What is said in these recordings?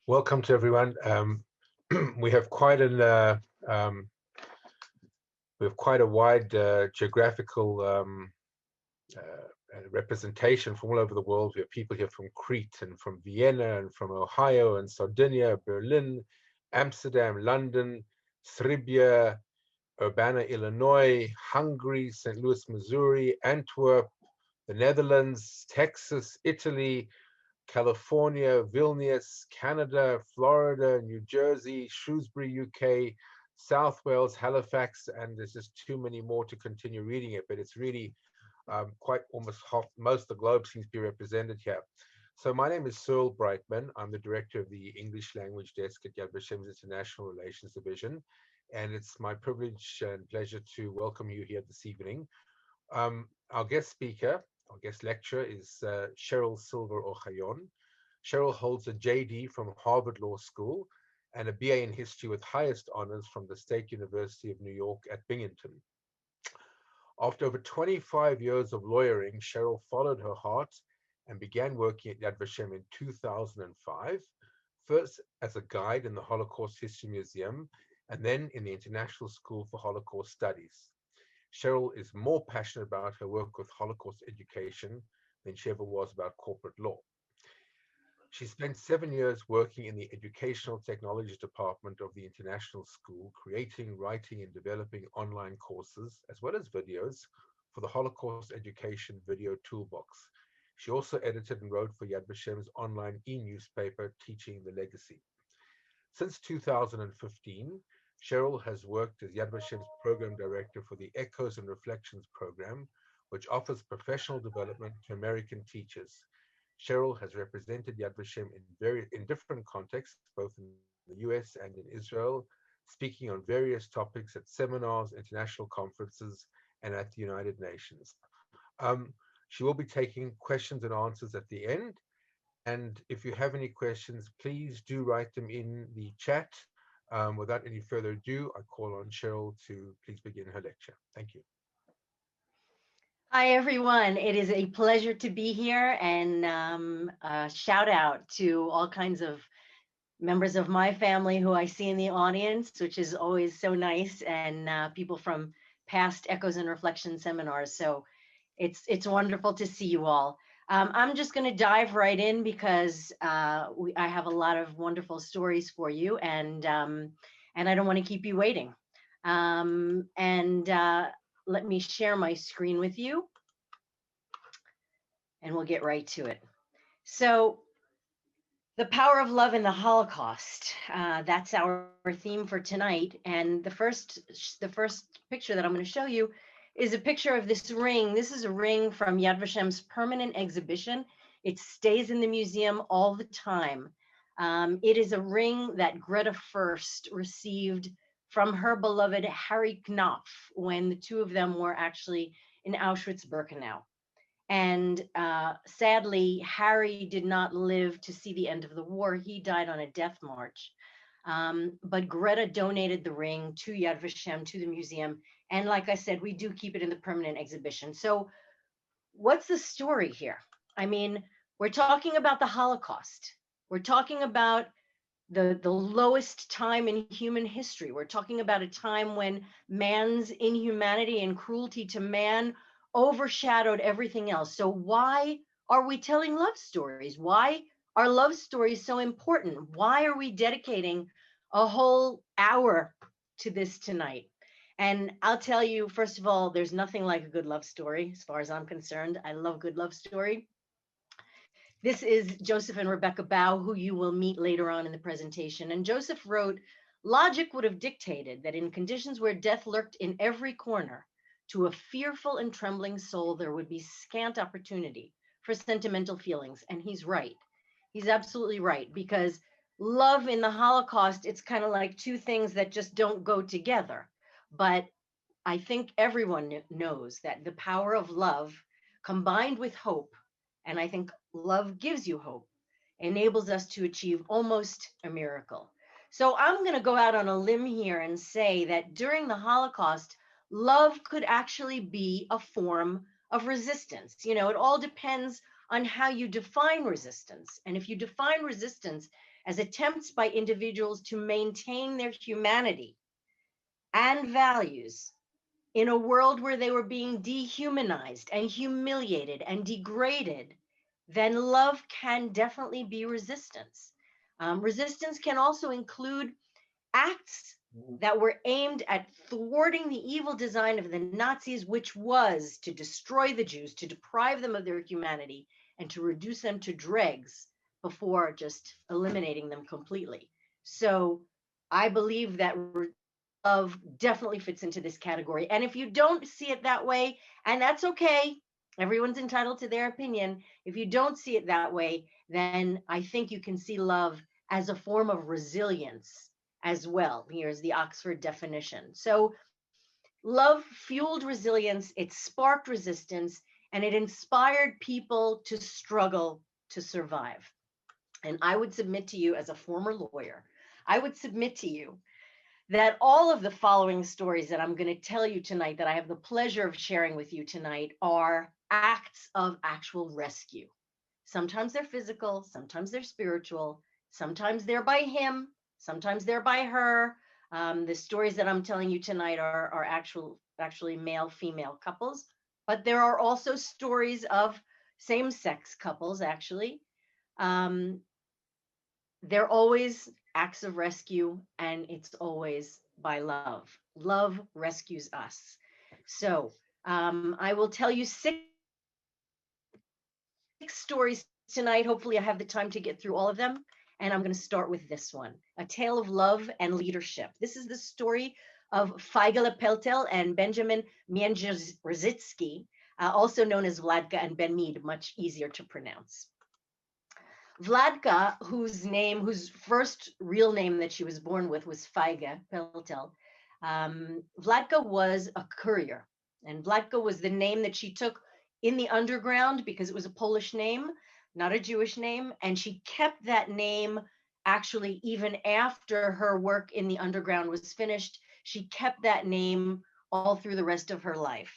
Welcome to everyone. We have quite a wide geographical representation from all over the world. We have people here from Crete and from Vienna and from Ohio and Sardinia, Berlin, Amsterdam, London, Serbia, Urbana, Illinois, Hungary, St. Louis, Missouri, Antwerp, the Netherlands, Texas, Italy, California, Vilnius, Canada, Florida, New Jersey, Shrewsbury, UK, South Wales, Halifax, and there's just too many more to continue reading it, but it's really quite almost half, most of the globe seems to be represented here. So my name is Sheryl Brightman. I'm the director of the English language desk at Yad Vashem's International Relations Division, and it's my privilege and pleasure to welcome you here this evening. Our guest speaker, our guest lecturer is Sheryl Ochayon. Sheryl holds a JD from Harvard Law School and a BA in history with highest honors from the State University of New York at Binghamton. After over 25 years of lawyering, Sheryl followed her heart and began working at Yad Vashem in 2005, first as a guide in the Holocaust History Museum, and then in the International School for Holocaust Studies. Sheryl is more passionate about her work with Holocaust education than she ever was about corporate law. She spent 7 years working in the Educational Technologies Department of the International School, creating, writing, and developing online courses, as well as videos, for the Holocaust Education Video Toolbox. She also edited and wrote for Yad Vashem's online e-newspaper, Teaching the Legacy. Since 2015, Sheryl has worked as Yad Vashem's program director for the Echoes and Reflections program, which offers professional development to American teachers. Sheryl has represented Yad Vashem in different contexts, both in the US and in Israel, speaking on various topics at seminars, international conferences, and at the United Nations. She will be taking questions and answers at the end. And if you have any questions, please do write them in the chat. Without any further ado, I call on Sheryl to please begin her lecture. Thank you. Hi, everyone. It is a pleasure to be here, and a shout out to all kinds of members of my family who I see in the audience, which is always so nice, and people from past Echoes and Reflections seminars. So it's wonderful to see you all. I'm just going to dive right in because I have a lot of wonderful stories for you, and I don't want to keep you waiting. Let me share my screen with you, and we'll get right to it. So, the power of love in the Holocaust. That's our theme for tonight. And the first picture that I'm going to show you is a picture of this ring. This is a ring from Yad Vashem's permanent exhibition. It stays in the museum all the time. It is a ring that Gerda first received from her beloved Harry Knopf when the two of them were actually in Auschwitz-Birkenau. And sadly, Harry did not live to see the end of the war. He died on a death march. But Gerda donated the ring to Yad Vashem, to the museum. And like I said, we do keep it in the permanent exhibition. So what's the story here? I mean, we're talking about the Holocaust. We're talking about the lowest time in human history. We're talking about a time when man's inhumanity and cruelty to man overshadowed everything else. So why are we telling love stories? Why are love stories so important? Why are we dedicating a whole hour to this tonight? And I'll tell you, first of all, there's nothing like a good love story as far as I'm concerned. I love good love story. This is Joseph and Rebecca Bow, who you will meet later on in the presentation. And Joseph wrote, "Logic would have dictated that in conditions where death lurked in every corner, to a fearful and trembling soul, there would be scant opportunity for sentimental feelings." And he's right. He's absolutely right, because love in the Holocaust, it's kind of like two things that just don't go together. But I think everyone knows that the power of love combined with hope, and I think love gives you hope, enables us to achieve almost a miracle. So I'm going to go out on a limb here and say that during the Holocaust, love could actually be a form of resistance. You know, it all depends on how you define resistance. And if you define resistance as attempts by individuals to maintain their humanity and values in a world where they were being dehumanized and humiliated and degraded, then love can definitely be resistance. Resistance can also include acts that were aimed at thwarting the evil design of the Nazis, which was to destroy the Jews, to deprive them of their humanity, and to reduce them to dregs before just eliminating them completely. So I believe that love definitely fits into this category. And if you don't see it that way, and that's okay, everyone's entitled to their opinion. If you don't see it that way, then I think you can see love as a form of resilience as well. Here's the Oxford definition. So love fueled resilience, it sparked resistance, and it inspired people to struggle to survive. And I would submit to you, as a former lawyer, I would submit to you that all of the following stories that I'm going to tell you tonight, that I have the pleasure of sharing with you tonight, are acts of actual rescue. Sometimes they're physical, sometimes they're spiritual, sometimes they're by him, sometimes they're by her. The stories that I'm telling you tonight are actually male-female couples, but there are also stories of same-sex couples, actually. They're always acts of rescue, and it's always by love. Love rescues us. So I will tell you six stories tonight. Hopefully I have the time to get through all of them. And I'm going to start with this one, A Tale of Love and Leadership. This is the story of Feigele Peltel and Benjamin Międzyrzecki, also known as Vladka and Ben, much easier to pronounce. Vladka, whose first real name that she was born with was Feige Peltel, Vladka was a courier. And Vladka was the name that she took in the underground because it was a Polish name, not a Jewish name. And she kept that name actually even after her work in the underground was finished. She kept that name all through the rest of her life.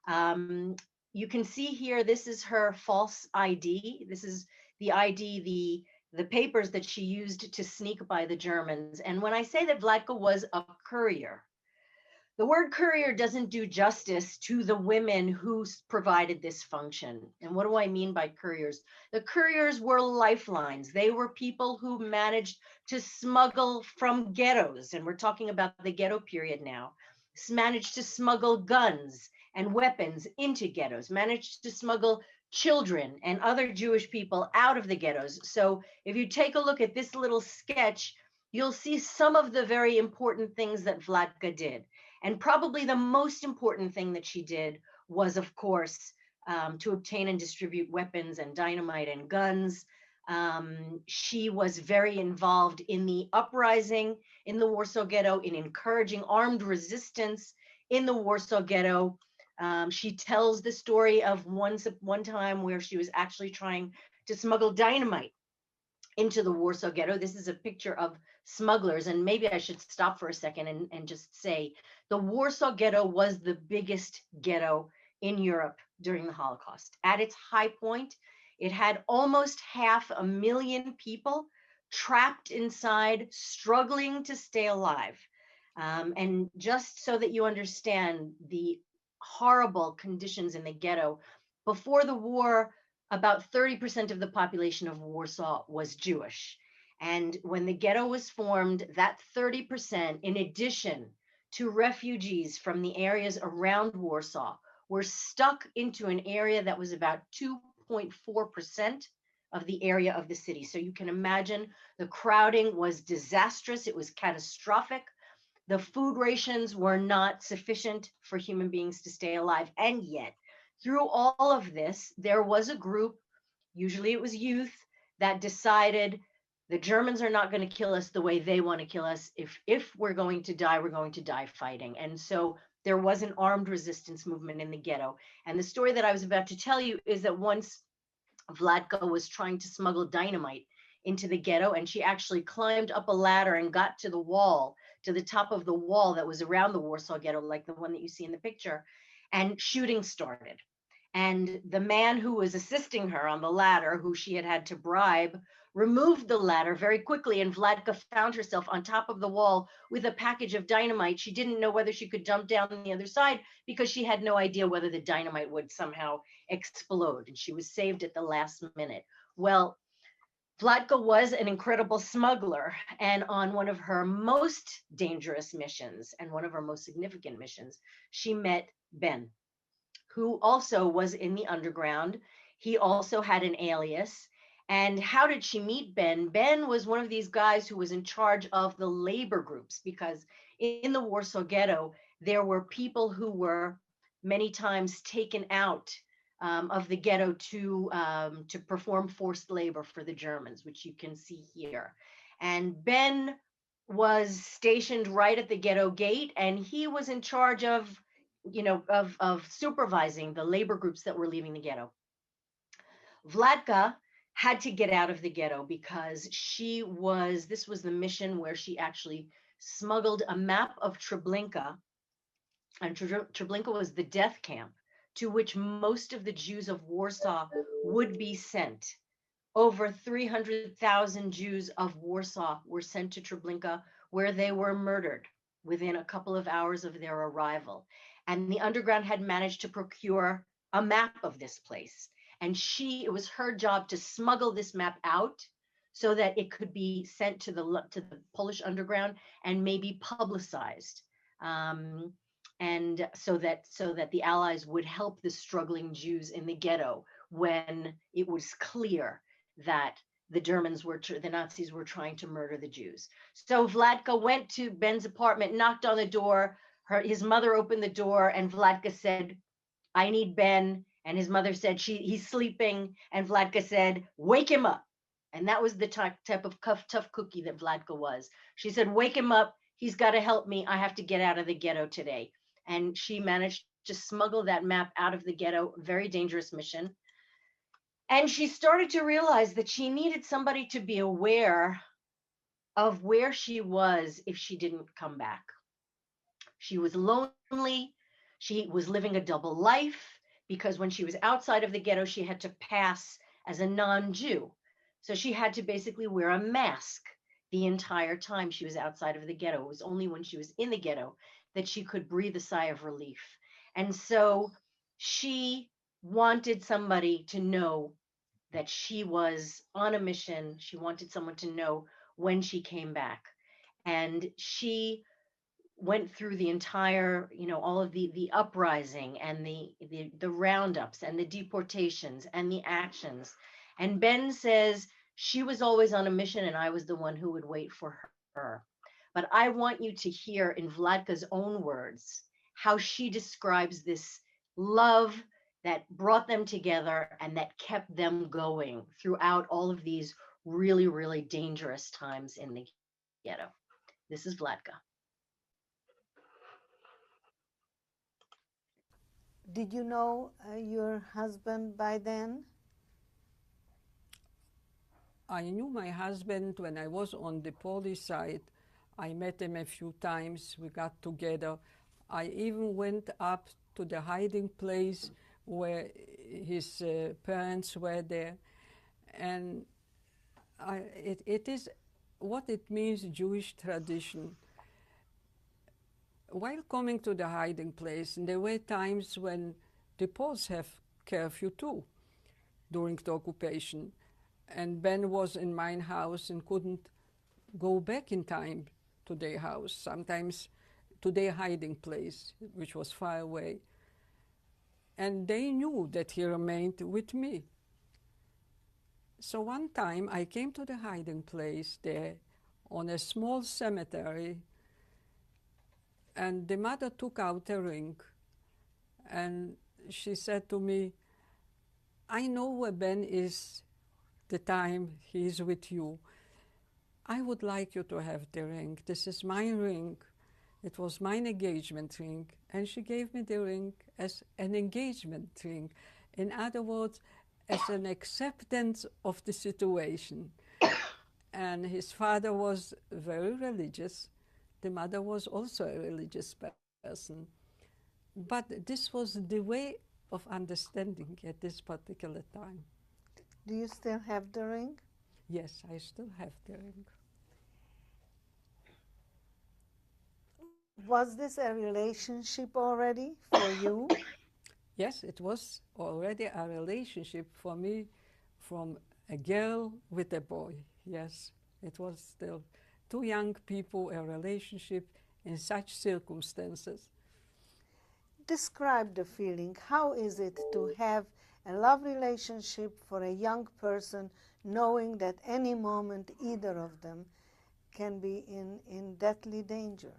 You can see here, this is her false ID. This is the ID, the papers that she used to sneak by the Germans. And when I say that Vladka was a courier, the word courier doesn't do justice to the women who provided this function. And what do I mean by couriers? The couriers were lifelines. They were people who managed to smuggle from ghettos, and we're talking about the ghetto period now, managed to smuggle guns and weapons into ghettos, managed to smuggle children and other Jewish people out of the ghettos. So if you take a look at this little sketch, you'll see some of the very important things that Vladka did. And probably the most important thing that she did was, of course, to obtain and distribute weapons and dynamite and guns. She was very involved in the uprising in the Warsaw Ghetto, in encouraging armed resistance in the Warsaw Ghetto. She tells the story of one time where she was actually trying to smuggle dynamite into the Warsaw Ghetto. This is a picture of smugglers, and maybe I should stop for a second and just say the Warsaw Ghetto was the biggest ghetto in Europe during the Holocaust. At its high point, it had almost 500,000 people trapped inside, struggling to stay alive. And just so that you understand the horrible conditions in the ghetto, before the war, about 30% of the population of Warsaw was Jewish. And when the ghetto was formed, that 30%, in addition to refugees from the areas around Warsaw, were stuck into an area that was about 2.4% of the area of the city. So you can imagine the crowding was disastrous. It was catastrophic. The food rations were not sufficient for human beings to stay alive. And yet, through all of this, there was a group, usually it was youth, that decided the Germans are not going to kill us the way they want to kill us. If we're going to die fighting. And so there was an armed resistance movement in the ghetto. And the story that I was about to tell you is that once Vladka was trying to smuggle dynamite into the ghetto, and she actually climbed up a ladder and got to the wall, to the top of the wall that was around the Warsaw Ghetto, like the one that you see in the picture, and shooting started. And the man who was assisting her on the ladder, who she had had to bribe, removed the ladder very quickly, and Vladka found herself on top of the wall with a package of dynamite. She didn't know whether she could jump down on the other side because she had no idea whether the dynamite would somehow explode, and she was saved at the last minute. Well, Vladka was an incredible smuggler, and on one of her most dangerous missions and one of her most significant missions, she met Ben, who also was in the underground. He also had an alias. And how did she meet Ben? Ben was one of these guys who was in charge of the labor groups, because in the Warsaw Ghetto, there were people who were many times taken out of the ghetto to perform forced labor for the Germans, which you can see here. And Ben was stationed right at the ghetto gate, and he was in charge of supervising the labor groups that were leaving the ghetto. Vladka had to get out of the ghetto because this was the mission where she actually smuggled a map of Treblinka, and Treblinka was the death camp to which most of the Jews of Warsaw would be sent. Over 300,000 Jews of Warsaw were sent to Treblinka, where they were murdered within a couple of hours of their arrival. And the underground had managed to procure a map of this place. And it was her job to smuggle this map out so that it could be sent to the Polish underground and maybe publicized. And so that the Allies would help the struggling Jews in the ghetto when it was clear that the Nazis were trying to murder the Jews. So Vladka went to Ben's apartment, knocked on the door. His mother opened the door, and Vladka said, "I need Ben." And his mother said, "He's sleeping." And Vladka said, "Wake him up." And that was the type of tough cookie that Vladka was. She said, "Wake him up. He's got to help me. I have to get out of the ghetto today." And she managed to smuggle that map out of the ghetto. Very dangerous mission. And she started to realize that she needed somebody to be aware of where she was if she didn't come back. She was lonely. She was living a double life because when she was outside of the ghetto, she had to pass as a non-Jew. So she had to basically wear a mask the entire time she was outside of the ghetto. It was only when she was in the ghetto that she could breathe a sigh of relief. And so she wanted somebody to know that she was on a mission. She wanted someone to know when she came back. And she went through the entire, all of the uprising and the roundups and the deportations and the actions. And Ben says she was always on a mission and I was the one who would wait for her. But I want you to hear in Vladka's own words how she describes this love that brought them together and that kept them going throughout all of these really, really dangerous times in the ghetto. This is Vladka. Did you know your husband by then? I knew my husband when I was on the Polish side. I met him a few times. We got together. I even went up to the hiding place where his parents were there. And it is what it means, Jewish tradition. While coming to the hiding place, there were times when the Poles have curfew too during the occupation. And Ben was in my house and couldn't go back in time to their house, sometimes to their hiding place, which was far away. And they knew that he remained with me. So one time I came to the hiding place there on a small cemetery, and the mother took out a ring and she said to me, "I know where Ben is the time he is with you. I would like you to have the ring. This is my ring. It was my engagement ring." And she gave me the ring as an engagement ring. In other words, as an acceptance of the situation. And his father was very religious. The mother was also a religious person. But this was the way of understanding at this particular time. Do you still have the ring? Yes, I still have the ring. Was this a relationship already for you? Yes, it was already a relationship for me from a girl with a boy. Yes, it was still two young people, a relationship in such circumstances. Describe the feeling. How is it to have a love relationship for a young person, knowing that any moment either of them can be in deadly danger?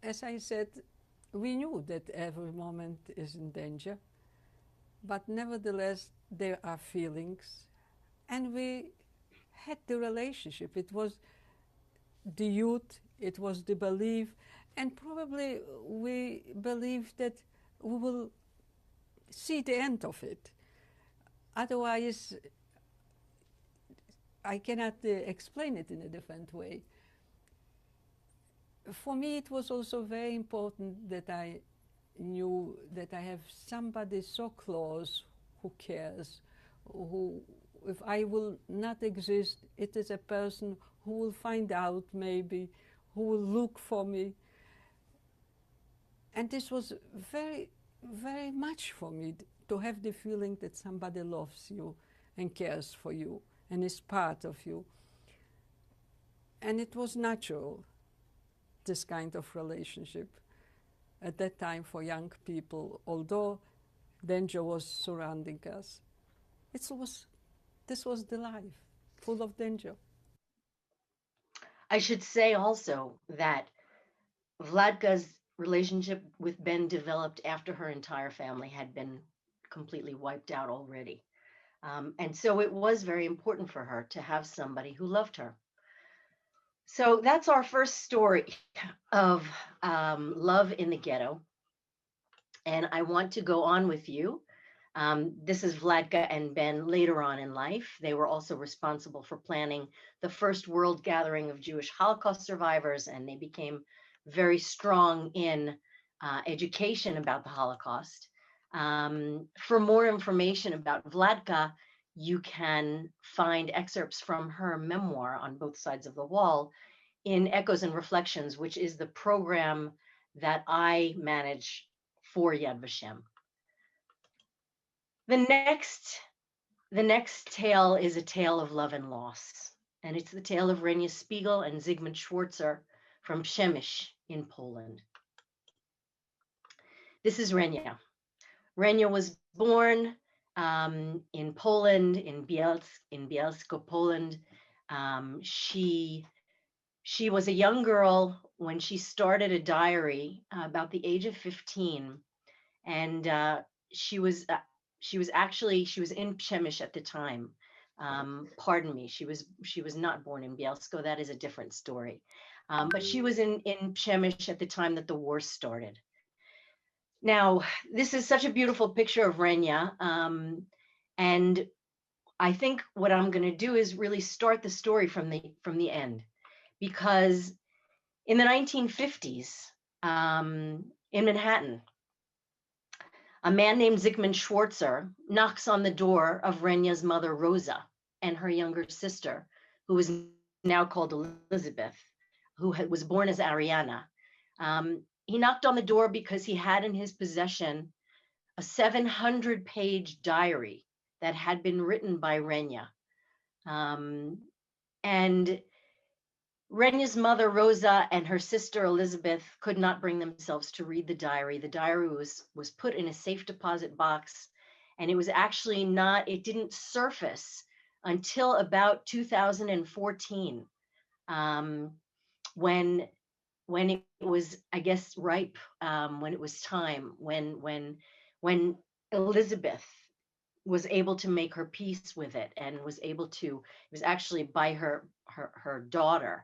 As I said, we knew that every moment is in danger, but nevertheless there are feelings, and we had the relationship. It was the youth, it was the belief, and probably we believed that we will see the end of it. Otherwise, I cannot explain it in a different way. For me, it was also very important that I knew that I have somebody so close who cares, who, if I will not exist, it is a person who will find out maybe, who will look for me. And this was very, very much for me, to have the feeling that somebody loves you and cares for you and is part of you. And it was natural, this kind of relationship at that time for young people, although danger was surrounding us. This was the life, full of danger. I should say also that Vladka's relationship with Ben developed after her entire family had been completely wiped out already. And so it was very important for her to have somebody who loved her. So that's our first story of love in the ghetto. And I want to go on with you. This is Vladka and Ben later on in life. They were also responsible for planning the first world gathering of Jewish Holocaust survivors, and they became very strong in education about the Holocaust. For more information about Vladka, you can find excerpts from her memoir On Both Sides of the Wall in Echoes and Reflections, which is the program that I manage for Yad Vashem. The next tale is a tale of love and loss, and it's the tale of Renia Spiegel and Sigmund Schwarzer from Shemesh in Poland. This is Renia. Renia was born in Poland, in Bielsko, Poland. She was a young girl when she started a diary about the age of 15, and she was in Shemesh at the time. Pardon me, she was not born in Bielsko. That is a different story. But she was in Shemesh at the time that the war started. Now, this is such a beautiful picture of Renia, and I think what I'm going to do is really start the story from the end, because in the 1950s, in Manhattan, a man named Sigmund Schwarzer knocks on the door of Renia's mother, Rosa, and her younger sister, who is now called Elizabeth, who was born as Ariana. He knocked on the door because he had in his possession a 700-page diary that had been written by Renia. And Renia's mother, Rosa, and her sister, Elizabeth, could not bring themselves to read the diary. The diary was put in a safe deposit box, and it was actually it didn't surface until about 2014, when it was, I guess, ripe, when it was time, when Elizabeth was able to make her peace with it and was able to, it was actually by her daughter,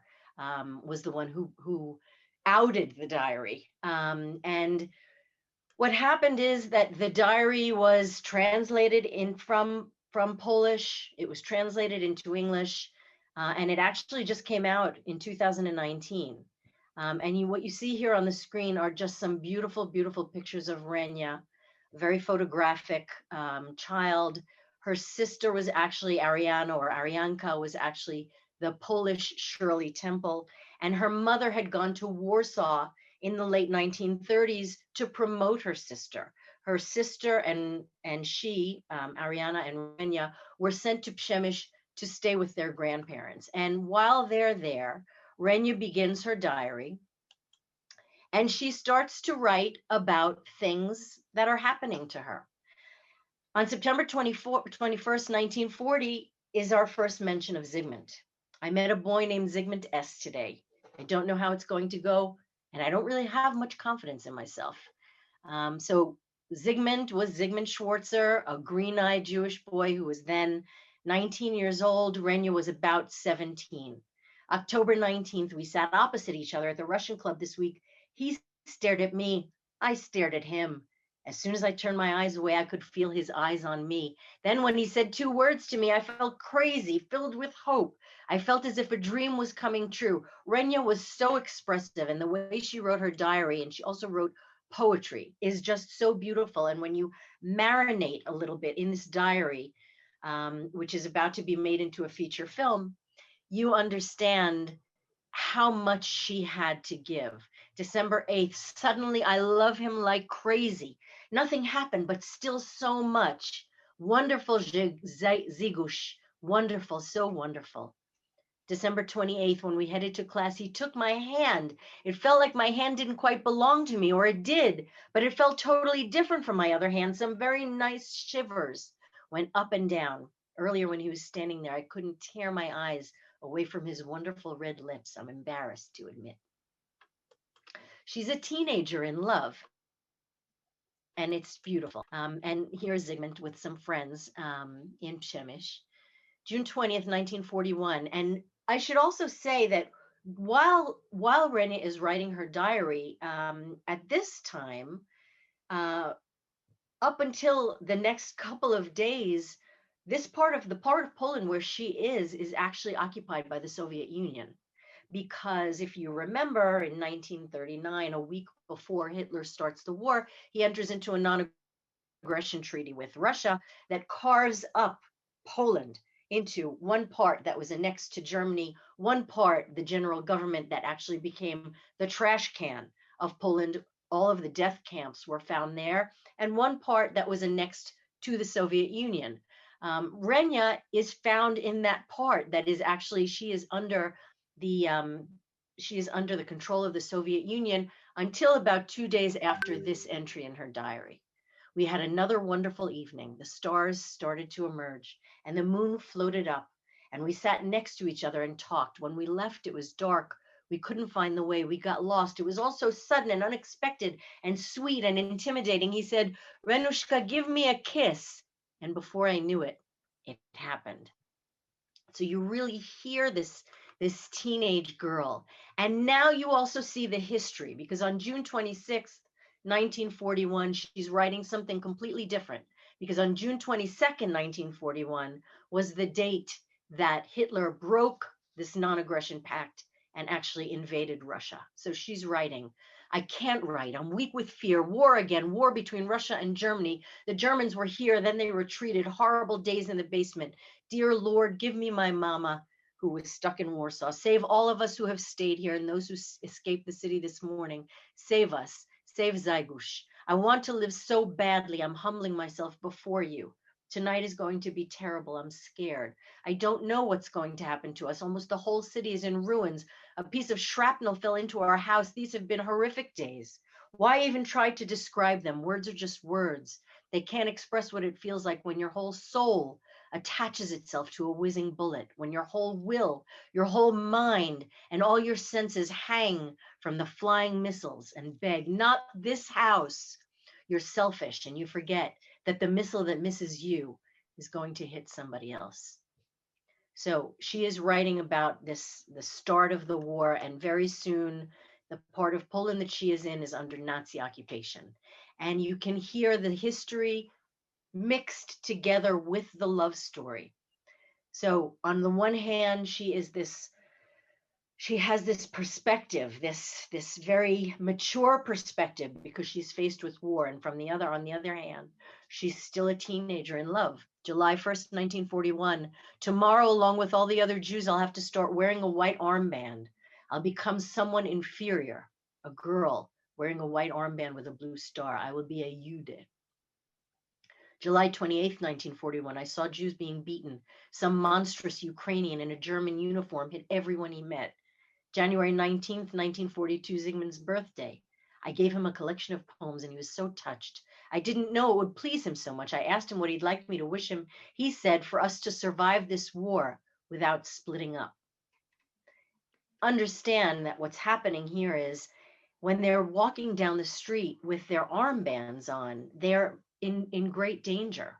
was the one who outed the diary. And what happened is that the diary was translated from Polish. It was translated into English, and it actually just came out in 2019. And what you see here on the screen are just some beautiful, beautiful pictures of Renia. very photographic child. Her sister was actually Ariana, or Arianka was actually the Polish Shirley Temple. And her mother had gone to Warsaw in the late 1930s to promote her sister. Her sister and she, Ariana and Renia, were sent to Shemesh to stay with their grandparents. And while they're there, Renia begins her diary, and she starts to write about things that are happening to her. On September 21st, 1940, is our first mention of Sigmund. I met a boy named Sigmund S. today. I don't know how it's going to go, and I don't really have much confidence in myself. So Sigmund was Sigmund Schwarzer, a green-eyed Jewish boy who was then 19 years old. Renia was about 17. October 19th, we sat opposite each other at the Russian club this week. He stared at me. I stared at him. As soon as I turned my eyes away, I could feel his eyes on me. Then when he said 2 words to me, I felt crazy, filled with hope. I felt as if a dream was coming true. Renia was so expressive, and the way she wrote her diary, and she also wrote poetry, is just so beautiful. And when you marinate a little bit in this diary, which is about to be made into a feature film, you understand how much she had to give. December 8th, suddenly I love him like crazy. Nothing happened, but still so much. Wonderful Zigush, wonderful, so wonderful. December 28th, when we headed to class, he took my hand. It felt like my hand didn't quite belong to me, or it did, but it felt totally different from my other hand. Some very nice shivers went up and down. Earlier when he was standing there, I couldn't tear my eyes away from his wonderful red lips. I'm embarrassed to admit. She's a teenager in love, and it's beautiful. And here's Sigmund with some friends in Shemesh. June 20th, 1941. And I should also say that while Renia is writing her diary, at this time, up until the next couple of days, the part of Poland where she is actually occupied by the Soviet Union. Because if you remember, in 1939, a week before Hitler starts the war, he enters into a non-aggression treaty with Russia that carves up Poland into one part that was annexed to Germany, one part, the general government, that actually became the trash can of Poland. All of the death camps were found there, and one part that was annexed to the Soviet Union. Renia is found in that part that is actually, she is under the control of the Soviet Union until about 2 days after this entry in her diary. We had another wonderful evening. The stars started to emerge and the moon floated up, and we sat next to each other and talked. When we left, it was dark. We couldn't find the way. We got lost. It was all so sudden and unexpected and sweet and intimidating. He said, "Renushka, give me a kiss." And before I knew it, it happened. So you really hear this teenage girl. And now you also see the history, because on June 26th, 1941, she's writing something completely different, because on June 22nd, 1941 was the date that Hitler broke this non-aggression pact and actually invaded Russia. So she's writing, "I can't write. I'm weak with fear. War again, war between Russia and Germany. The Germans were here, then they retreated. Horrible days in the basement. Dear Lord, give me my mama who was stuck in Warsaw. Save all of us who have stayed here and those who escaped the city this morning. Save us. Save Zigush. I want to live so badly. I'm humbling myself before you. Tonight is going to be terrible. I'm scared. I don't know what's going to happen to us. Almost the whole city is in ruins. A piece of shrapnel fell into our house. These have been horrific days. Why even try to describe them? Words are just words. They can't express what it feels like when your whole soul attaches itself to a whizzing bullet, when your whole will, your whole mind, and all your senses hang from the flying missiles and beg, not this house. You're selfish and you forget that the missile that misses you is going to hit somebody else." So she is writing about the start of the war, and very soon the part of Poland that she is in is under Nazi occupation. And you can hear the history mixed together with the love story. So on the one hand, she is this she has this perspective, this very mature perspective, because she's faced with war. And on the other hand, she's still a teenager in love. July 1st, 1941. Tomorrow, along with all the other Jews, I'll have to start wearing a white armband. I'll become someone inferior, a girl wearing a white armband with a blue star. I will be a Jude. July 28th, 1941, I saw Jews being beaten. Some monstrous Ukrainian in a German uniform hit everyone he met. January 19th, 1942, Sigmund's birthday. I gave him a collection of poems and he was so touched. I didn't know it would please him so much. I asked him what he'd like me to wish him. He said, for us to survive this war without splitting up. Understand that what's happening here is when they're walking down the street with their armbands on, they're in great danger.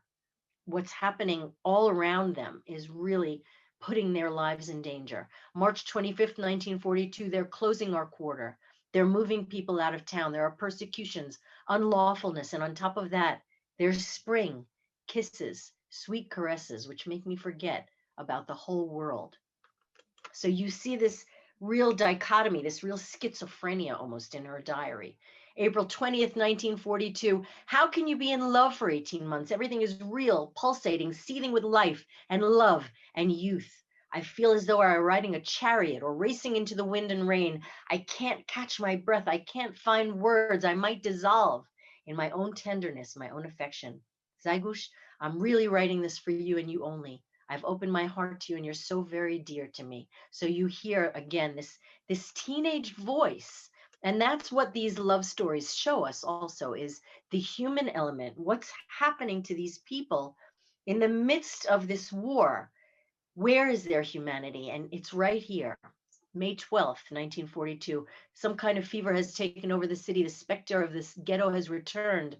What's happening all around them is really putting their lives in danger. March 25th, 1942, they're closing our quarter. They're moving people out of town. There are persecutions, unlawfulness, and on top of that, there's spring, kisses, sweet caresses, which make me forget about the whole world. So you see this real dichotomy, this real schizophrenia almost in her diary. April 20th, 1942. How can you be in love for 18 months? Everything is real, pulsating, seething with life and love and youth. I feel as though I were riding a chariot or racing into the wind and rain. I can't catch my breath. I can't find words. I might dissolve in my own tenderness, my own affection. Zygush, I'm really writing this for you and you only. I've opened my heart to you and you're so very dear to me. So you hear again this teenage voice. And that's what these love stories show us also, is the human element. What's happening to these people in the midst of this war? Where is their humanity? And it's right here. May 12th, 1942. Some kind of fever has taken over the city. The specter of this ghetto has returned.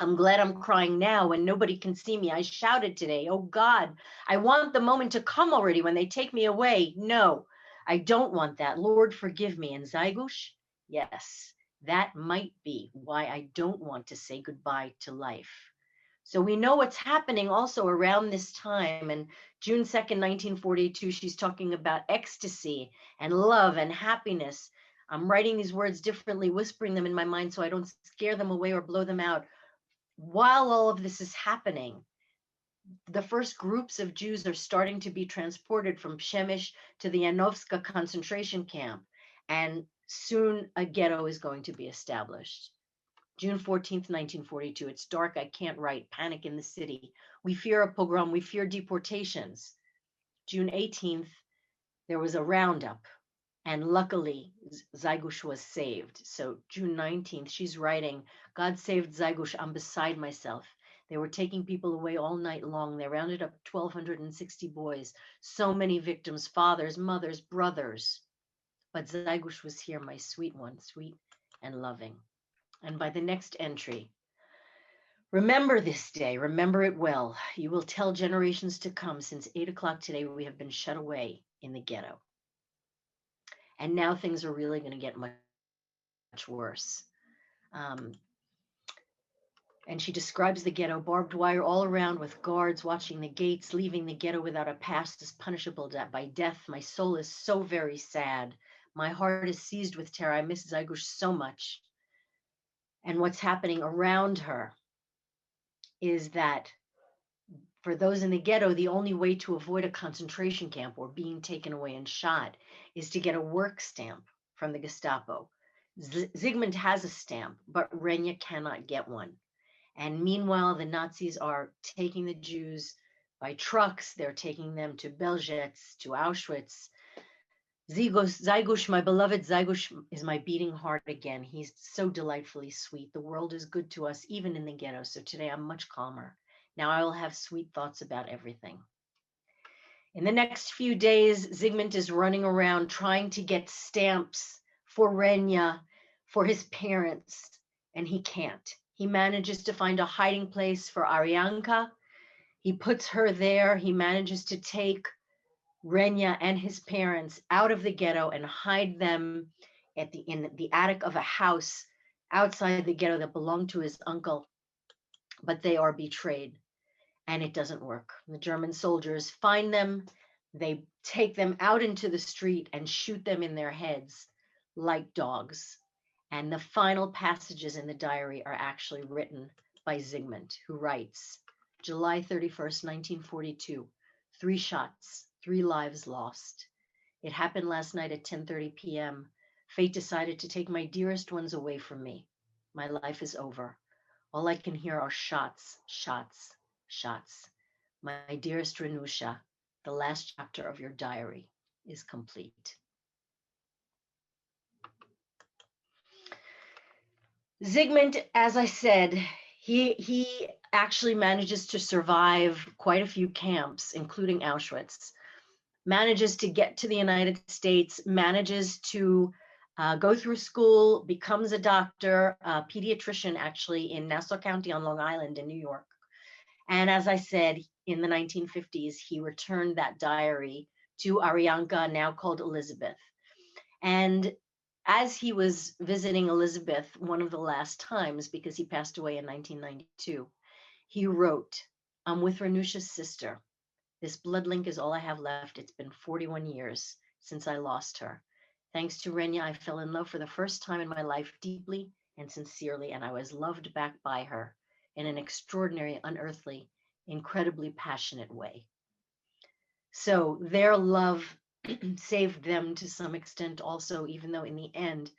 I'm glad I'm crying now when nobody can see me. I shouted today, oh God, I want the moment to come already when they take me away. No, I don't want that. Lord, forgive me. And Zygush, yes, that might be why I don't want to say goodbye to life. So we know what's happening also around this time. And June 2nd, 1942, she's talking about ecstasy and love and happiness. I'm writing these words differently, whispering them in my mind so I don't scare them away or blow them out. While all of this is happening, the first groups of Jews are starting to be transported from Shemesh to the Yanovska concentration camp, and soon a ghetto is going to be established. June 14th, 1942, it's dark, I can't write, panic in the city. We fear a pogrom, we fear deportations. June 18th, there was a roundup, and luckily Zygush was saved. So June 19th, she's writing, God saved Zygush, I'm beside myself. They were taking people away all night long. They rounded up 1,260 boys, so many victims, fathers, mothers, brothers. But Zygush was here, my sweet one, sweet and loving. And by the next entry, remember this day, remember it well. You will tell generations to come, since 8 o'clock today, we have been shut away in the ghetto. And now things are really going to get much worse. And she describes the ghetto, barbed wire all around with guards watching the gates. Leaving the ghetto without a pass is punishable by death. My soul is so very sad. My heart is seized with terror. I miss Zygush so much. And what's happening around her is that for those in the ghetto, the only way to avoid a concentration camp or being taken away and shot is to get a work stamp from the Gestapo. Sigmund has a stamp, but Renia cannot get one. And meanwhile, the Nazis are taking the Jews by trucks. They're taking them to Belzec, to Auschwitz. Zygush, my beloved Zygush, is my beating heart again. He's so delightfully sweet. The world is good to us, even in the ghetto. So today I'm much calmer. Now I will have sweet thoughts about everything. In the next few days, Sigmund is running around trying to get stamps for Renia, for his parents, and he can't. He manages to find a hiding place for Arianka. He puts her there. He manages to take Renia and his parents out of the ghetto and hide them in the attic of a house outside the ghetto that belonged to his uncle. But they are betrayed, and it doesn't work. The German soldiers find them. they take them out into the street and shoot them in their heads like dogs. And the final passages in the diary are actually written by Sigmund, who writes, July 31st, 1942, 3 shots, 3 lives lost. It happened last night at 10:30 p.m. Fate decided to take my dearest ones away from me. My life is over. All I can hear are shots, shots, shots. My dearest Renusha, the last chapter of your diary is complete. Sigmund, as I said, he actually manages to survive quite a few camps, including Auschwitz, manages to get to the United States, manages to go through school, becomes a doctor, a pediatrician actually in Nassau County on Long Island in New York. And as I said, in the 1950s, he returned that diary to Arianka, now called Elizabeth. And as he was visiting Elizabeth one of the last times, because he passed away in 1992, he wrote, I'm with Renusha's sister. This blood link is all I have left. It's been 41 years since I lost her. Thanks to Renia, I fell in love for the first time in my life deeply and sincerely, and I was loved back by her in an extraordinary, unearthly, incredibly passionate way. So their love saved them to some extent also, even though in the end,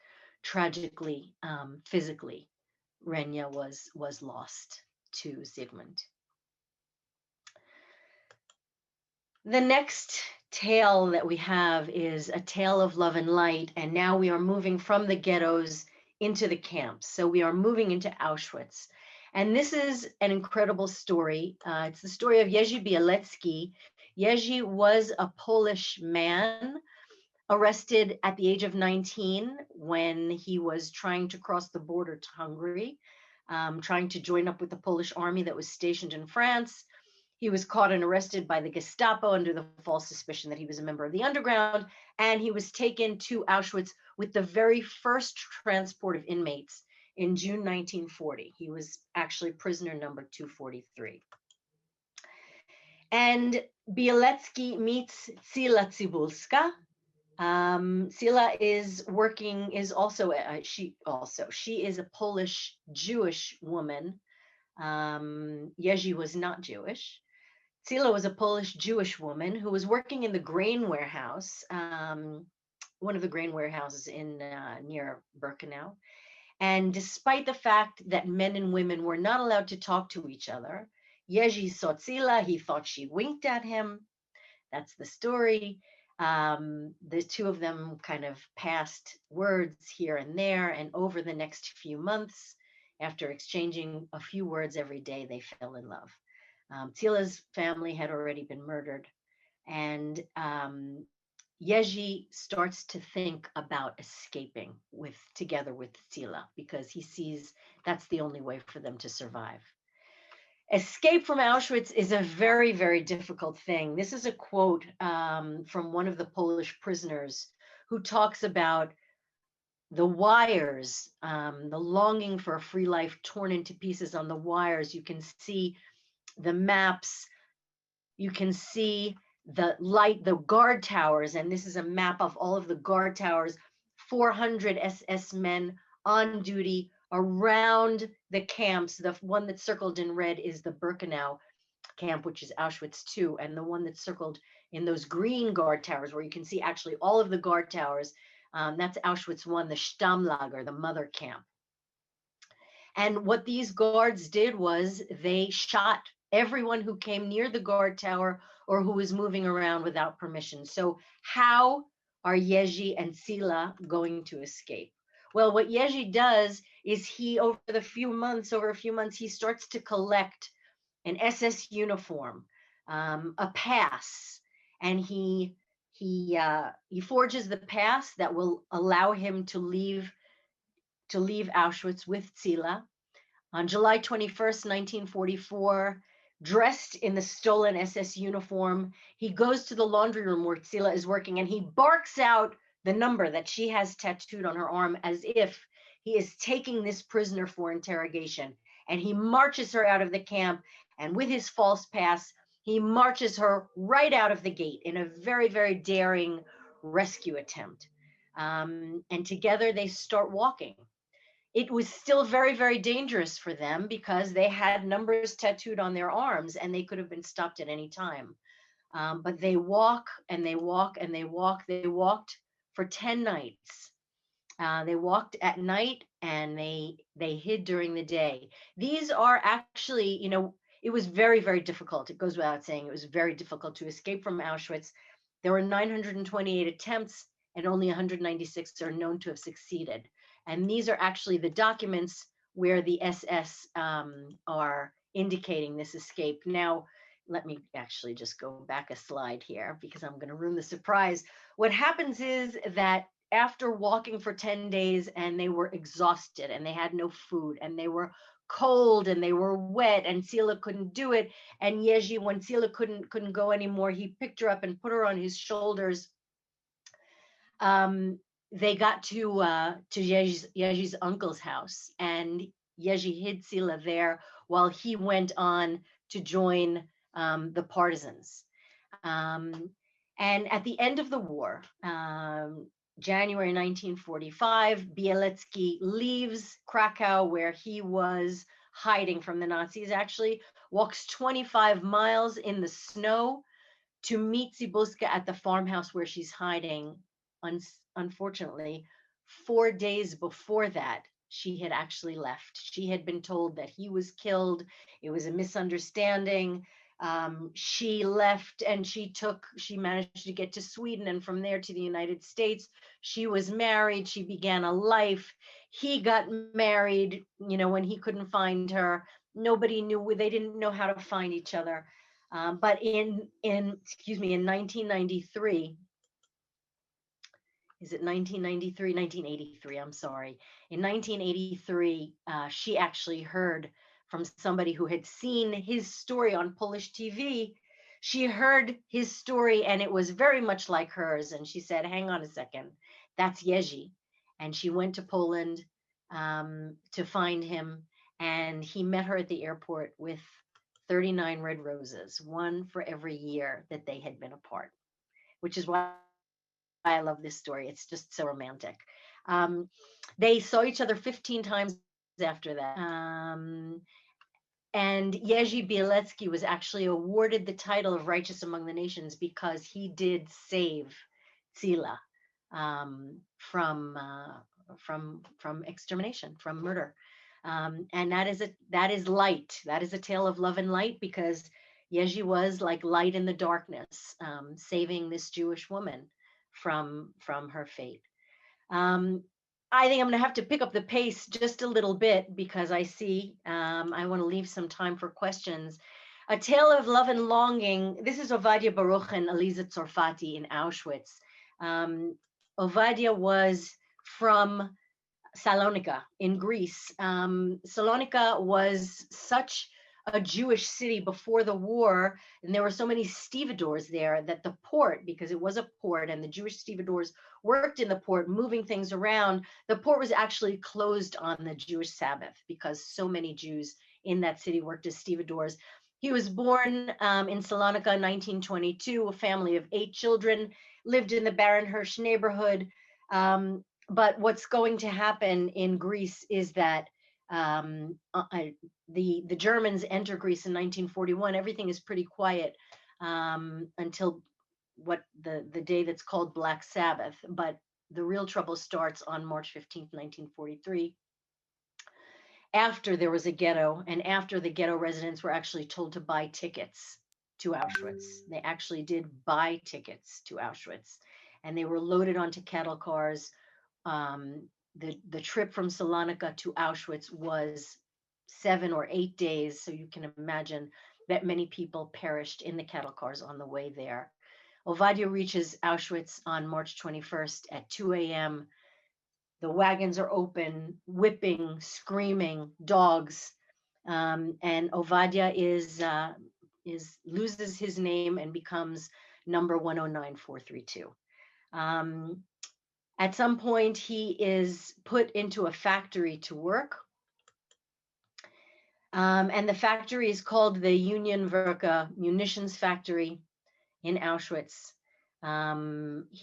tragically, physically, Renia was lost to Sigmund. The next tale that we have is a tale of love and light, and now we are moving from the ghettos into the camps. So we are moving into Auschwitz. And this is an incredible story. It's the story of Yeji Bielecki. Yeji was a Polish man arrested at the age of 19 when he was trying to cross the border to Hungary, trying to join up with the Polish army that was stationed in France. He was caught and arrested by the Gestapo under the false suspicion that he was a member of the underground, and he was taken to Auschwitz with the very first transport of inmates in June 1940. He was actually prisoner number 243. And Bielecki meets Sila Cybulska. Sila she is a Polish Jewish woman. Yeji was not Jewish. Sila was a Polish Jewish woman who was working in the grain warehouse, one of the grain warehouses in near Birkenau. And despite the fact that men and women were not allowed to talk to each other, Yeji saw Sila, he thought she winked at him. That's the story. The two of them kind of passed words here and there, and over the next few months, after exchanging a few words every day, they fell in love. Sila's family had already been murdered, and Yeji starts to think about escaping together with Sila, because he sees that's the only way for them to survive. Escape from Auschwitz is a very, very difficult thing. This is a quote from one of the Polish prisoners who talks about the wires, the longing for a free life torn into pieces on the wires. You can see the maps, you can see the light, the guard towers, and this is a map of all of the guard towers, 400 SS men on duty around the camps. The one that's circled in red is the Birkenau camp, which is Auschwitz II, and the one that's circled in those green guard towers, where you can see actually all of the guard towers, that's Auschwitz I, the Stammlager, the mother camp. And what these guards did was they shot everyone who came near the guard tower or who was moving around without permission. So how are Yeji and Sila going to escape? Well, what Yeji does is he, over a few months, he starts to collect an SS uniform, a pass, and he forges the pass that will allow him to leave Auschwitz with Sila. On July 21st, 1944, dressed in the stolen SS uniform, he goes to the laundry room where Sila is working, and he barks out the number that she has tattooed on her arm as if he is taking this prisoner for interrogation. And he marches her out of the camp, and with his false pass, He marches her right out of the gate in a very, very daring rescue attempt. And together they start walking. It was still very, very dangerous for them because they had numbers tattooed on their arms and they could have been stopped at any time. But they walk and they walk and they walk. They walked for 10 nights. They walked at night and they hid during the day. These are actually, it was very, very difficult. It goes without saying, it was very difficult to escape from Auschwitz. There were 928 attempts and only 196 are known to have succeeded. And these are actually the documents where the SS are indicating this escape. Now, let me actually just go back a slide here because I'm going to ruin the surprise. What happens is that after walking for 10 days and they were exhausted and they had no food and they were cold and they were wet and Sila couldn't do it. And Yeji, when Sila couldn't go anymore, he picked her up and put her on his shoulders. They got to Yeji's uncle's house and Yeji hid Sila there while he went on to join the partisans. And at the end of the war, January 1945, Bieletsky leaves Krakow, where he was hiding from the Nazis, actually walks 25 miles in the snow to meet Cybulska at the farmhouse where she's hiding. Unfortunately, 4 days before that, she had actually left. She had been told that he was killed. It was a misunderstanding. She left and she managed to get to Sweden and from there to the United States. She was married. She began a life. He got married, when he couldn't find her. Nobody knew, they didn't know how to find each other. But in 1993, is it 1993, 1983? I'm sorry. In 1983, she actually heard from somebody who had seen his story on Polish TV. She heard his story and it was very much like hers. And she said, hang on a second, that's Yeji. And she went to Poland to find him. And he met her at the airport with 39 red roses, one for every year that they had been apart, which is why I love this story. It's just so romantic. They saw each other 15 times after that. And Yeji Bieletsky was actually awarded the title of Righteous Among the Nations because he did save Sila from extermination, from murder. And that is light. That is a tale of love and light because Yeji was like light in the darkness, saving this Jewish woman from her fate. I think I'm going to have to pick up the pace just a little bit because I see I want to leave some time for questions. A Tale of Love and Longing. This is Ovadia Baruch and Eliza Tzorfati in Auschwitz. Ovadia was from Salonika in Greece. Salonika was such a Jewish city before the war, and there were so many stevedores there that the port, because it was a port and the Jewish stevedores worked in the port moving things around, the port was actually closed on the Jewish Sabbath because so many Jews in that city worked as stevedores. He was born in Salonika in 1922, a family of 8 children, lived in the Baron Hirsch neighborhood. But what's going to happen in Greece is that the Germans enter Greece in 1941. Everything is pretty quiet until the day that's called Black Sabbath. But the real trouble starts on March 15th, 1943. After there was a ghetto and after the ghetto residents were actually told to buy tickets to Auschwitz. They actually did buy tickets to Auschwitz and they were loaded onto cattle cars. The trip from Salonika to Auschwitz was 7 or 8 days. So you can imagine that many people perished in the cattle cars on the way there. Ovadia reaches Auschwitz on March 21st at 2 a.m. The wagons are open, whipping, screaming, dogs. And Ovadia loses his name and becomes number 109432. At some point, he is put into a factory to work. And the factory is called the Unionwerke Munitions Factory in Auschwitz.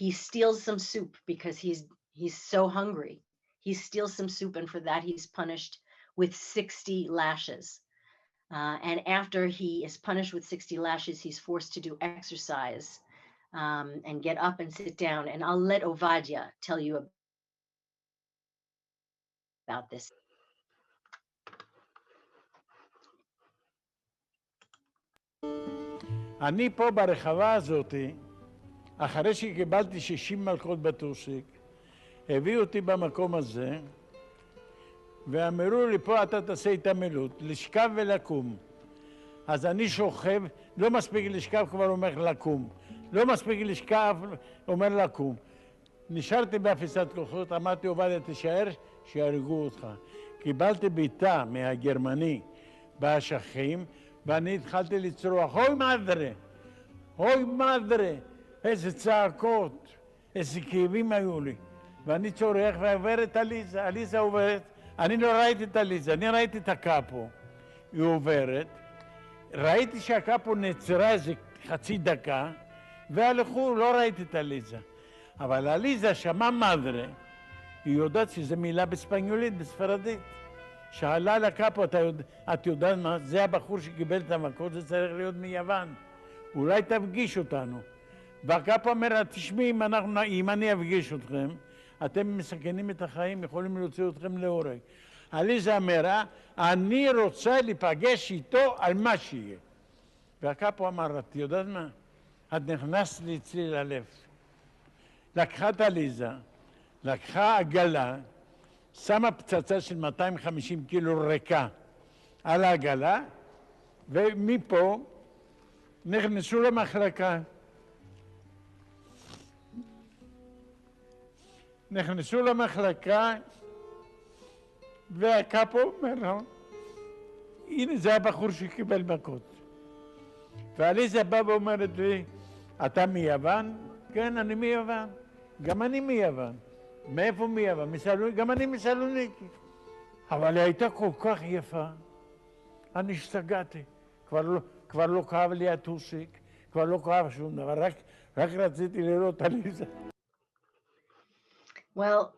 He steals some soup because he's so hungry. He steals some soup, and for that he's punished with 60 lashes. And after he is punished with 60 lashes, he's forced to do exercise and get up and sit down. And I'll let Ovadia tell you about this. אני פה ברחבה הזאת, אחרי שקיבלתי 60 מלכות בטוסיק, הביאו אותי במקום הזה, ואמרו לי, פה אתה תעשה התעמלות, לשכב ולקום. אז אני שוכב, לא מספיק לשכב, כבר אומר לקום. לא מספיק לשכב, אומר לקום. נשארתי באפיסת כוחות, אמרתי, עובדיה, תישאר, שיהרגו אותך. קיבלתי בעיטה מהגרמני באשכים, ואני התחלתי לצרוח, אוי מדרה, אוי מדרה, איזה צעקות, איזה כאבים היו לי. ואני צורח ועוברת עליזה, עליזה עוברת, אני לא ראיתי את עליזה, אני ראיתי את הקאפו, היא עוברת, ראיתי שהקאפו נעצרה איזה חצי דקה, והלכו, לא ראיתי את עליזה. אבל עליזה שמעה מדרה, היא יודעת שזו מילה בספניולית, בספרדית. שאלה לקאפו, את יודעת מה? זה הבחור שקיבל את המכות, זה צריך להיות מיוון. אולי תפגיש אותנו. והקאפו אומר, תשמעי, אם אני אפגיש אתכם, אתם מסכנים את החיים, יכולים להוציא אתכם להורג. עליזה אמרה, אני רוצה להיפגש איתו על מה שיהיה. והקאפו אמר, את יודעת מה? את נכנסת לי אצלי ללב. לקחה את עליזה, לקחה עגלה, שמה פצצה של 250 קילו ריקה על העגלה, ומפה נכנסו למחלקה. נכנסו למחלקה, והקאפו אומר לו, הנה זה הבחור שקיבל מכות. ועליזה באה ואומרת לי, אתה מיוון? כן, אני מיוון. גם אני מיוון. מאיפה מיוון? גם אני מסלוניקי. אבל היא הייתה כל כך יפה. אני השתגעתי. כבר לא כאב לי הטוסיק, כבר לא כאב שום דבר, רק רציתי לראות עליזה. Well,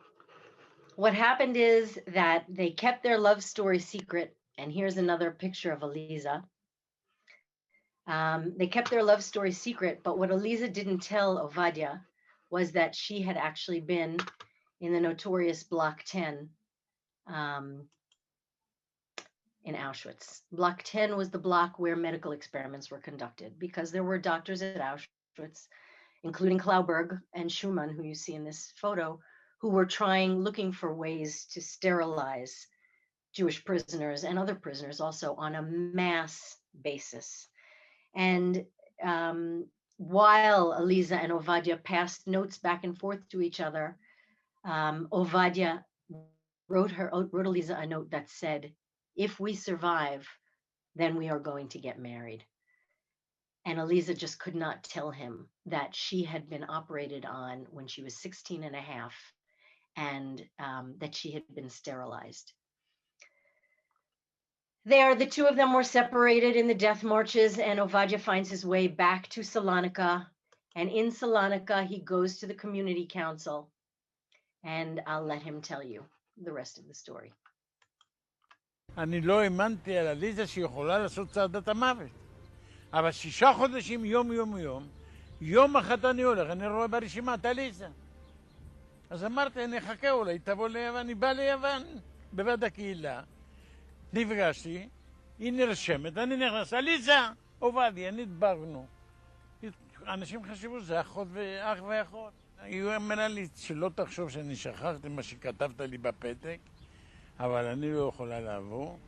what happened is that they kept their love story secret, and here's another picture of Eliza. They kept their love story secret, but what Eliza didn't tell Ovadia was that she had actually been in the notorious Block 10 in Auschwitz. Block 10 was the block where medical experiments were conducted because there were doctors at Auschwitz, including Klauberg and Schumann, who you see in this photo, who were looking for ways to sterilize Jewish prisoners and other prisoners also on a mass basis. And while Eliza and Ovadia passed notes back and forth to each other, Ovadia wrote Eliza a note that said, if we survive, then we are going to get married. And Eliza just could not tell him that she had been operated on when she was 16 and a half, and that she had been sterilized. The two of them were separated in the death marches, and Ovadia finds his way back to Salonika. And in Salonika, he goes to the community council, and I'll let him tell you the rest of the story. אני לא האמנתי על עליזה שיכולה לעשות צעדת המוות. אבל 6 חודשים, יום אחד אני הולך, אני רואה ברשימת עליזה. אז אמרתי, אני אחכה אולי, תבוא ליוון, אני בא ליוון, בבית הקהילה. נפגשתי, היא נרשמת, אני נכנס, עליזה, עובדיה, נדברנו. אנשים חשבו, זה אח ואחות. היא אמרה לי, שלא תחשוב שאני שכחתי מה שכתבת לי בפתק, אבל אני לא יכולה לעבור.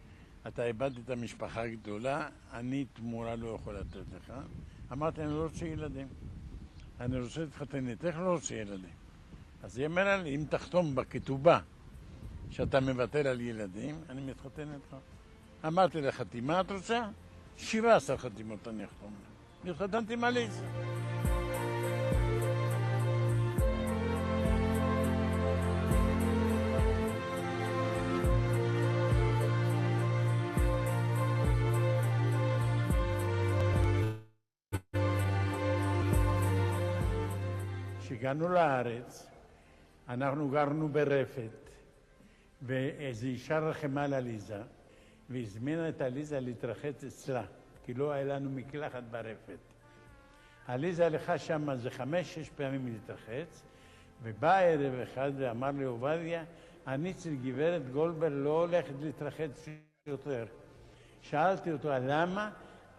אתה איבדת את המשפחה הגדולה, אני תמורה לא יכול לתת לך. אמרתי, אני לא רוצה ילדים. אני רוצה להתחתן איתך, לא רוצה ילדים. אז היא אמרה לי, אם תחתום בכתובה שאתה מוותר על ילדים, אני מתחתן איתך. אמרתי לה, חתימה את רוצה? 17 חתימות אני אחתום לה. התחתנתי עם עליזה. כשהגענו לארץ, אנחנו גרנו ברפת, ואיזו אישה רחמה על עליזה, והזמינה את עליזה להתרחץ אצלה, כי לא היה לנו מקלחת ברפת. עליזה הלכה שם איזה 5-6 פעמים להתרחץ, ובא ערב אחד ואמר לי, עובדיה, אני אצל גברת גולדברג לא הולכת להתרחץ יותר. שאלתי אותו, למה?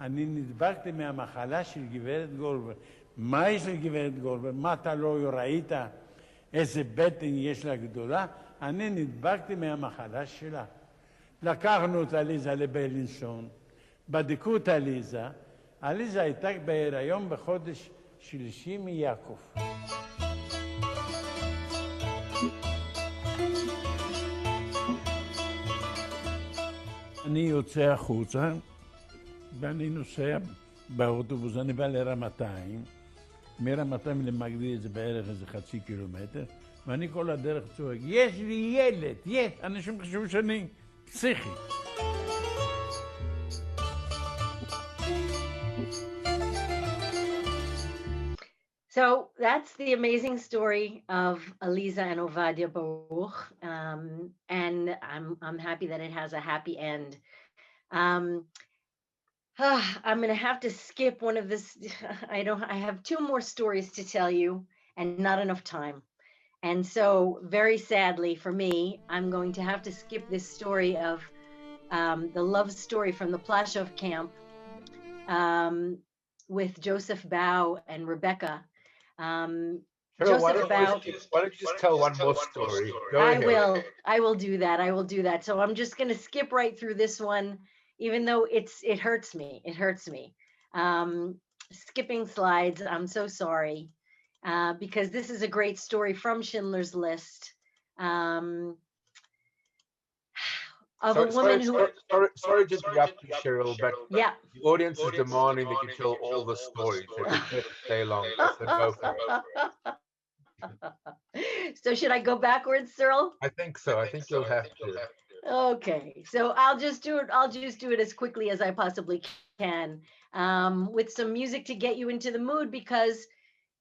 אני נדבקתי מהמחלה של גברת גולדברג. מה יש לגברת גולדברג? מה אתה לא ראית איזה בטן יש לה גדולה? אני נדבקתי מהמחלה שלה. לקחנו את עליזה לבלינסון, בדקו את עליזה. עליזה הייתה בהיריון בחודש שלישי מיעקב. אני יוצא החוצה, ואני נוסע באוטובוס, אני בא לרמתיים. מרמתיים למגדיל זה בערך איזה 0.5 קילומטר, ואני כל הדרך צועק, יש לי ילד, יש! אנשים חשבו שאני פסיכי. So that's the amazing story of Aliza and Ovadia Baruch, and I'm happy that it has a happy end. I'm going to have to skip one of this. I have 2 more stories to tell you, and not enough time. And so, very sadly for me, I'm going to have to skip this story of the love story from the Plaszow camp with Joseph Bao and Rebecca. Sheryl, why don't you just tell one more story? Go ahead. I will do that. I will do that. So I'm just going to skip right through this one, even though it hurts me. It hurts me. Skipping slides. I'm so sorry, because this is a great story from Schindler's List. Of a woman who... Sorry to interrupt you, Sheryl, but yeah, the audience is demanding that you tell all the stories. They prefer to stay longer, so go for it. So should I go backwards, Cyril? I think so. I think you'll have to. Okay, so I'll just do it as quickly as I possibly can, with some music to get you into the mood, because,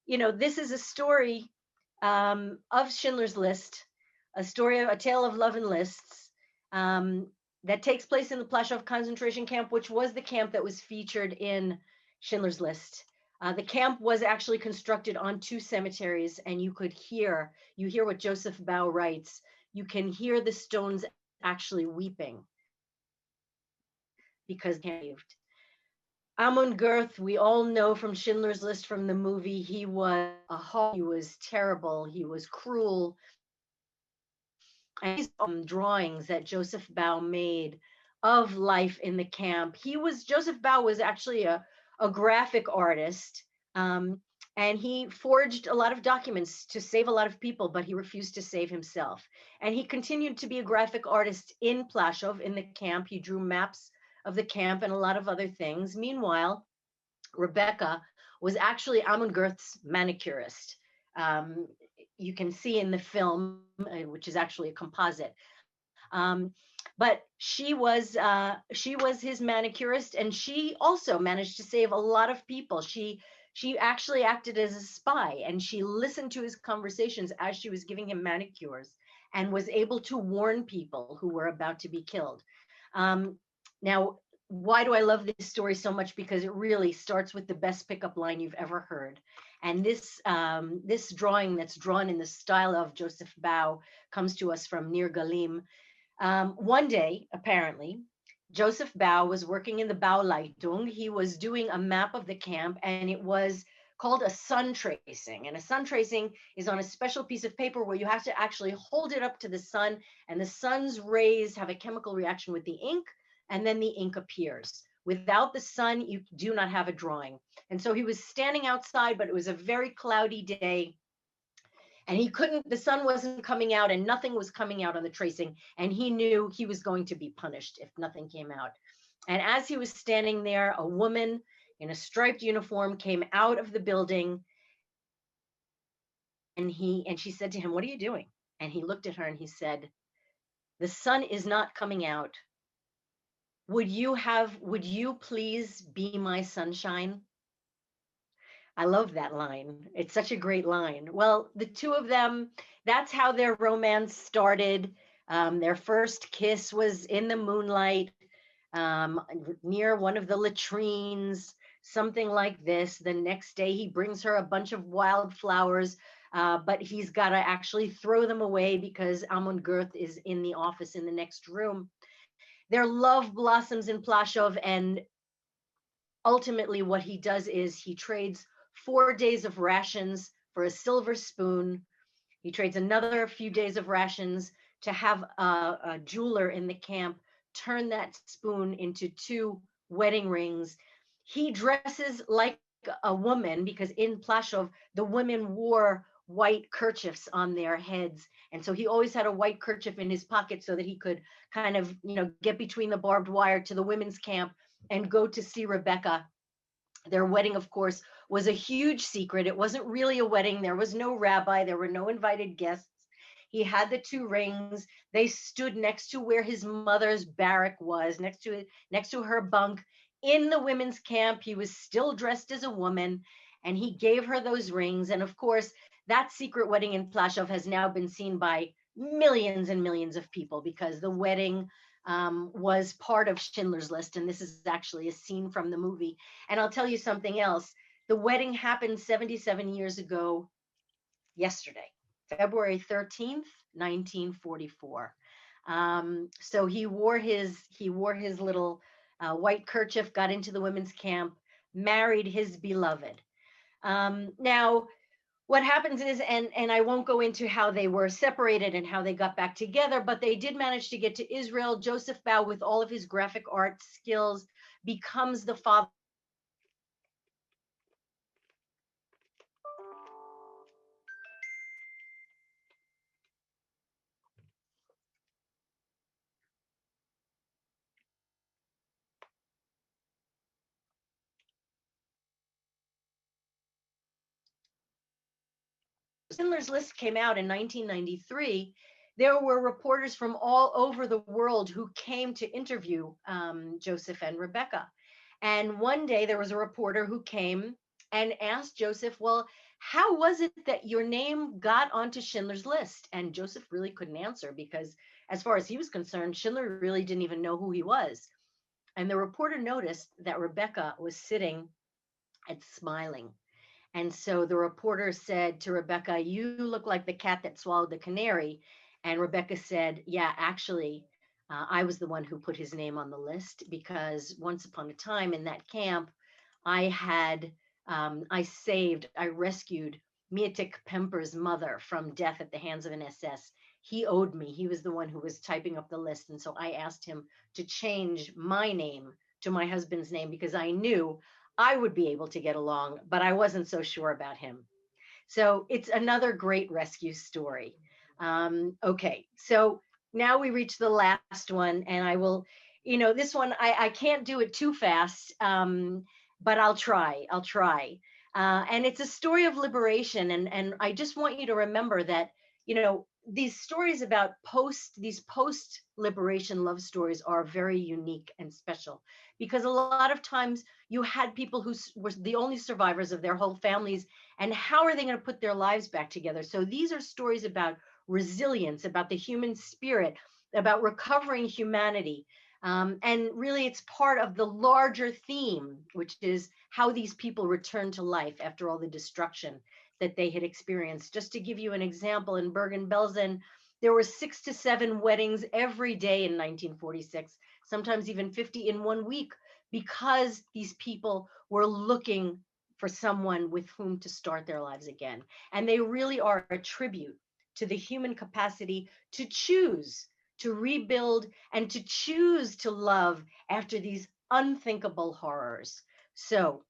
you know, this is a story of Schindler's List, a tale of love and lists, that takes place in the Plaszow concentration camp, which was the camp that was featured in Schindler's List. The camp was actually constructed on 2 cemeteries, and you hear what Joseph Bao writes. You can hear the stones actually weeping because caved. Amon Girth, we all know from Schindler's List, from the movie, he was terrible, he was cruel. And these drawings that Joseph Bao made of life in the camp. Joseph Bao was actually a graphic artist, and he forged a lot of documents to save a lot of people, but he refused to save himself. And he continued to be a graphic artist in Plaszow, in the camp. He drew maps of the camp and a lot of other things. Meanwhile, Rebecca was actually Amon Girth's manicurist. You can see in the film, which is actually a composite. But she was his manicurist, and she also managed to save a lot of people. She actually acted as a spy, and she listened to his conversations as she was giving him manicures, and was able to warn people who were about to be killed. Now, why do I love this story so much? Because it really starts with the best pickup line you've ever heard. And this drawing that's drawn in the style of Joseph Bao comes to us from Nir Galim. One day, apparently, Joseph Bao was working in the Bauleitung. He was doing a map of the camp, and it was called a sun tracing. And a sun tracing is on a special piece of paper where you have to actually hold it up to the sun, and the sun's rays have a chemical reaction with the ink, and then the ink appears. Without the sun, you do not have a drawing. And so he was standing outside, but it was a very cloudy day, and the sun wasn't coming out, and nothing was coming out on the tracing, and he knew he was going to be punished if nothing came out. And as he was standing there, a woman in a striped uniform came out of the building, and she said to him, "What are you doing?" And he looked at her and he said, "The sun is not coming out. Would you please be my sunshine?" I love that line. It's such a great line. Well, the two of them, that's how their romance started. Their first kiss was in the moonlight, um, near one of the latrines, something like this. The next day, he brings her a bunch of wildflowers, but he's got to actually throw them away because Amon Girth is in the office in the next room. Their love blossoms in Plaszow, and ultimately what he does is he trades 4 days of rations for a silver spoon. He trades another few days of rations to have a jeweler in the camp turn that spoon into 2 wedding rings. He dresses like a woman because in Plaszow, the women wore white kerchiefs on their heads. And so he always had a white kerchief in his pocket so that he could kind of, get between the barbed wire to the women's camp and go to see Rebecca. Their wedding, of course, was a huge secret. It wasn't really a wedding. There was no rabbi. There were no invited guests. He had the 2 rings. They stood next to where his mother's barrack was, next to her bunk in the women's camp. He was still dressed as a woman, and he gave her those rings. And of course, that secret wedding in Plaszow has now been seen by millions and millions of people because the wedding was part of Schindler's List. And this is actually a scene from the movie. And I'll tell you something else. The wedding happened 77 years ago yesterday, February 13th, 1944. So he wore his little white kerchief, got into the women's camp, married his beloved. Now, what happens is, and I won't go into how they were separated and how they got back together, but they did manage to get to Israel. Joseph Bow, with all of his graphic art skills, becomes the father. Schindler's List came out in 1993, there were reporters from all over the world who came to interview Joseph and Rebecca. And one day there was a reporter who came and asked Joseph, well, how was it that your name got onto Schindler's List? And Joseph really couldn't answer because, as far as he was concerned, Schindler really didn't even know who he was. And the reporter noticed that Rebecca was sitting and smiling. And so the reporter said to Rebecca, you look like the cat that swallowed the canary. And Rebecca said, yeah, actually, I was the one who put his name on the list because once upon a time in that camp, I rescued Mietik Pemper's mother from death at the hands of an SS. He owed me. He was the one who was typing up the list. And so I asked him to change my name to my husband's name because I knew I would be able to get along, but I wasn't so sure about him. So it's another great rescue story. Okay, so now we reach the last one, and I will, this one, I can't do it too fast, but I'll try. And it's a story of liberation. And I just want you to remember that, these stories about these post liberation love stories are very unique and special because a lot of times you had people who were the only survivors of their whole families, and how are they going to put their lives back together? So these are stories about resilience, about the human spirit, about recovering humanity. And really it's part of the larger theme, which is how these people return to life after all the destruction that they had experienced. Just to give you an example, in Bergen-Belsen, there were 6 to 7 weddings every day in 1946, sometimes even 50 in 1 week, because these people were looking for someone with whom to start their lives again. And they really are a tribute to the human capacity to choose, to rebuild, and to choose to love after these unthinkable horrors. So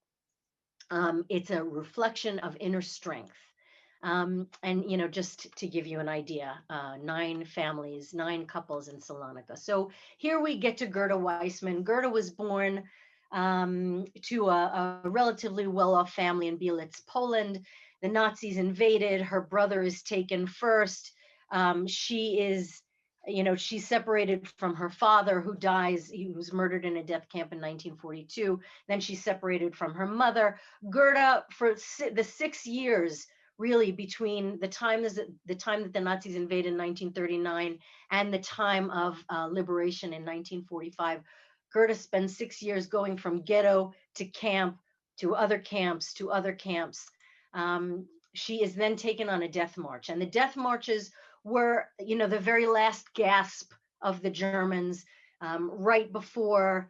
it's a reflection of inner strength. And, just to give you an idea, 9 families, 9 couples in Salonika. So here we get to Gerda Weissman. Gerda was born to a relatively well-off family in Bielitz, Poland. The Nazis invaded. Her brother is taken first. She is, she's separated from her father, who dies. He was murdered in a death camp in 1942. Then she's separated from her mother. Gerda, for the 6 years, really, between the time that the Nazis invaded in 1939 and the time of liberation in 1945, Gerda spends 6 years going from ghetto to camp, to other camps, to other camps. She is then taken on a death march, and the death marches were, the very last gasp of the Germans, right before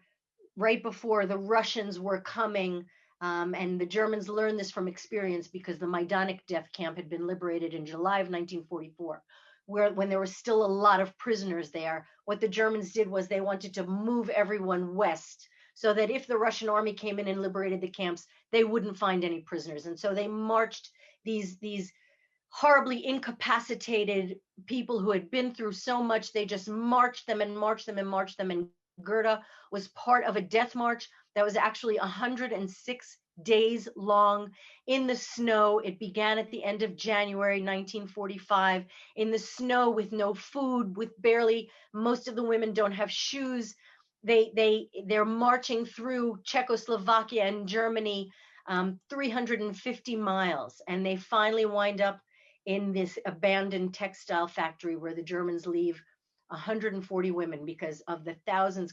the Russians were coming. And the Germans learned this from experience, because the Majdanek death camp had been liberated in July of 1944, when there were still a lot of prisoners there. What the Germans did was they wanted to move everyone west, so that if the Russian army came in and liberated the camps, they wouldn't find any prisoners. And so they marched these horribly incapacitated people who had been through so much. They just marched them and marched them and marched them. And Gerda was part of a death march that was actually 106 days long in the snow. It began at the end of January 1945 in the snow, with no food, with barely, most of the women don't have shoes. They're marching through Czechoslovakia and Germany, 350 miles, and they finally wind up in this abandoned textile factory, where the Germans leave 140 women, because of the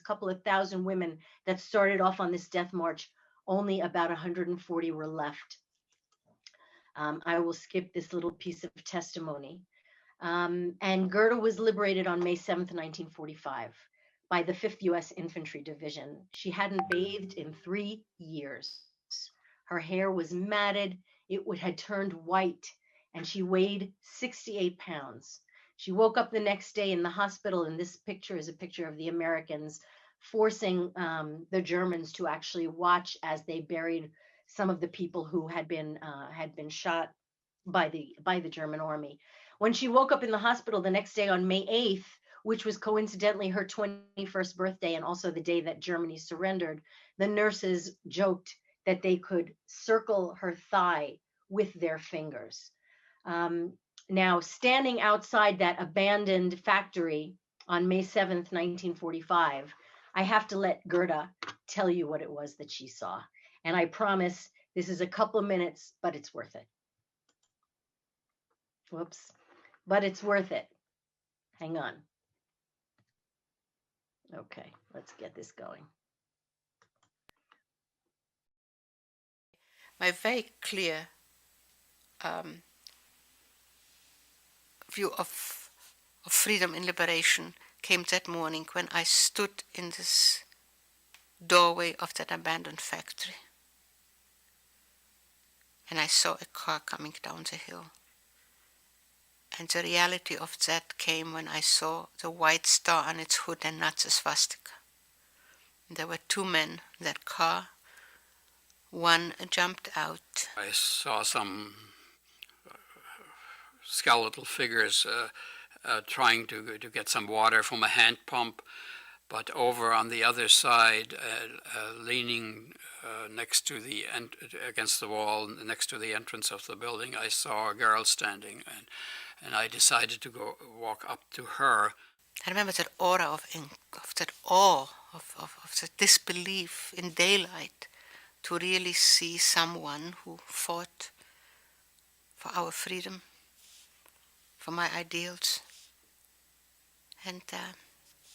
couple of thousand women that started off on this death march, only about 140 were left. I will skip this little piece of testimony. And Gerda was liberated on May 7th, 1945 by the 5th U.S. Infantry Division. She hadn't bathed in 3 years. Her hair was matted, had turned white, and she weighed 68 pounds. She woke up the next day in the hospital, and this picture is a picture of the Americans forcing the Germans to actually watch as they buried some of the people who had been shot by the German army. When she woke up in the hospital the next day on May 8th, which was coincidentally her 21st birthday and also the day that Germany surrendered, the nurses joked that they could circle her thigh with their fingers. Now, standing outside that abandoned factory on May 7th, 1945, I have to let Gerda tell you what it was that she saw. And I promise this is a couple of minutes, but it's worth it. Whoops. But it's worth it. Hang on. Okay, let's get this going. My very clear view of freedom and liberation came that morning when I stood in this doorway of that abandoned factory. And I saw a car coming down the hill. And the reality of that came when I saw the white star on its hood and not the swastika. And there were 2 men in that car. One jumped out. I saw some skeletal figures trying to get some water from a hand pump, but over on the other side, leaning next to against the wall, next to the entrance of the building, I saw a girl standing, and I decided to walk up to her. I remember that aura of that awe, of the disbelief in daylight, to really see someone who fought for our freedom, for my ideals. And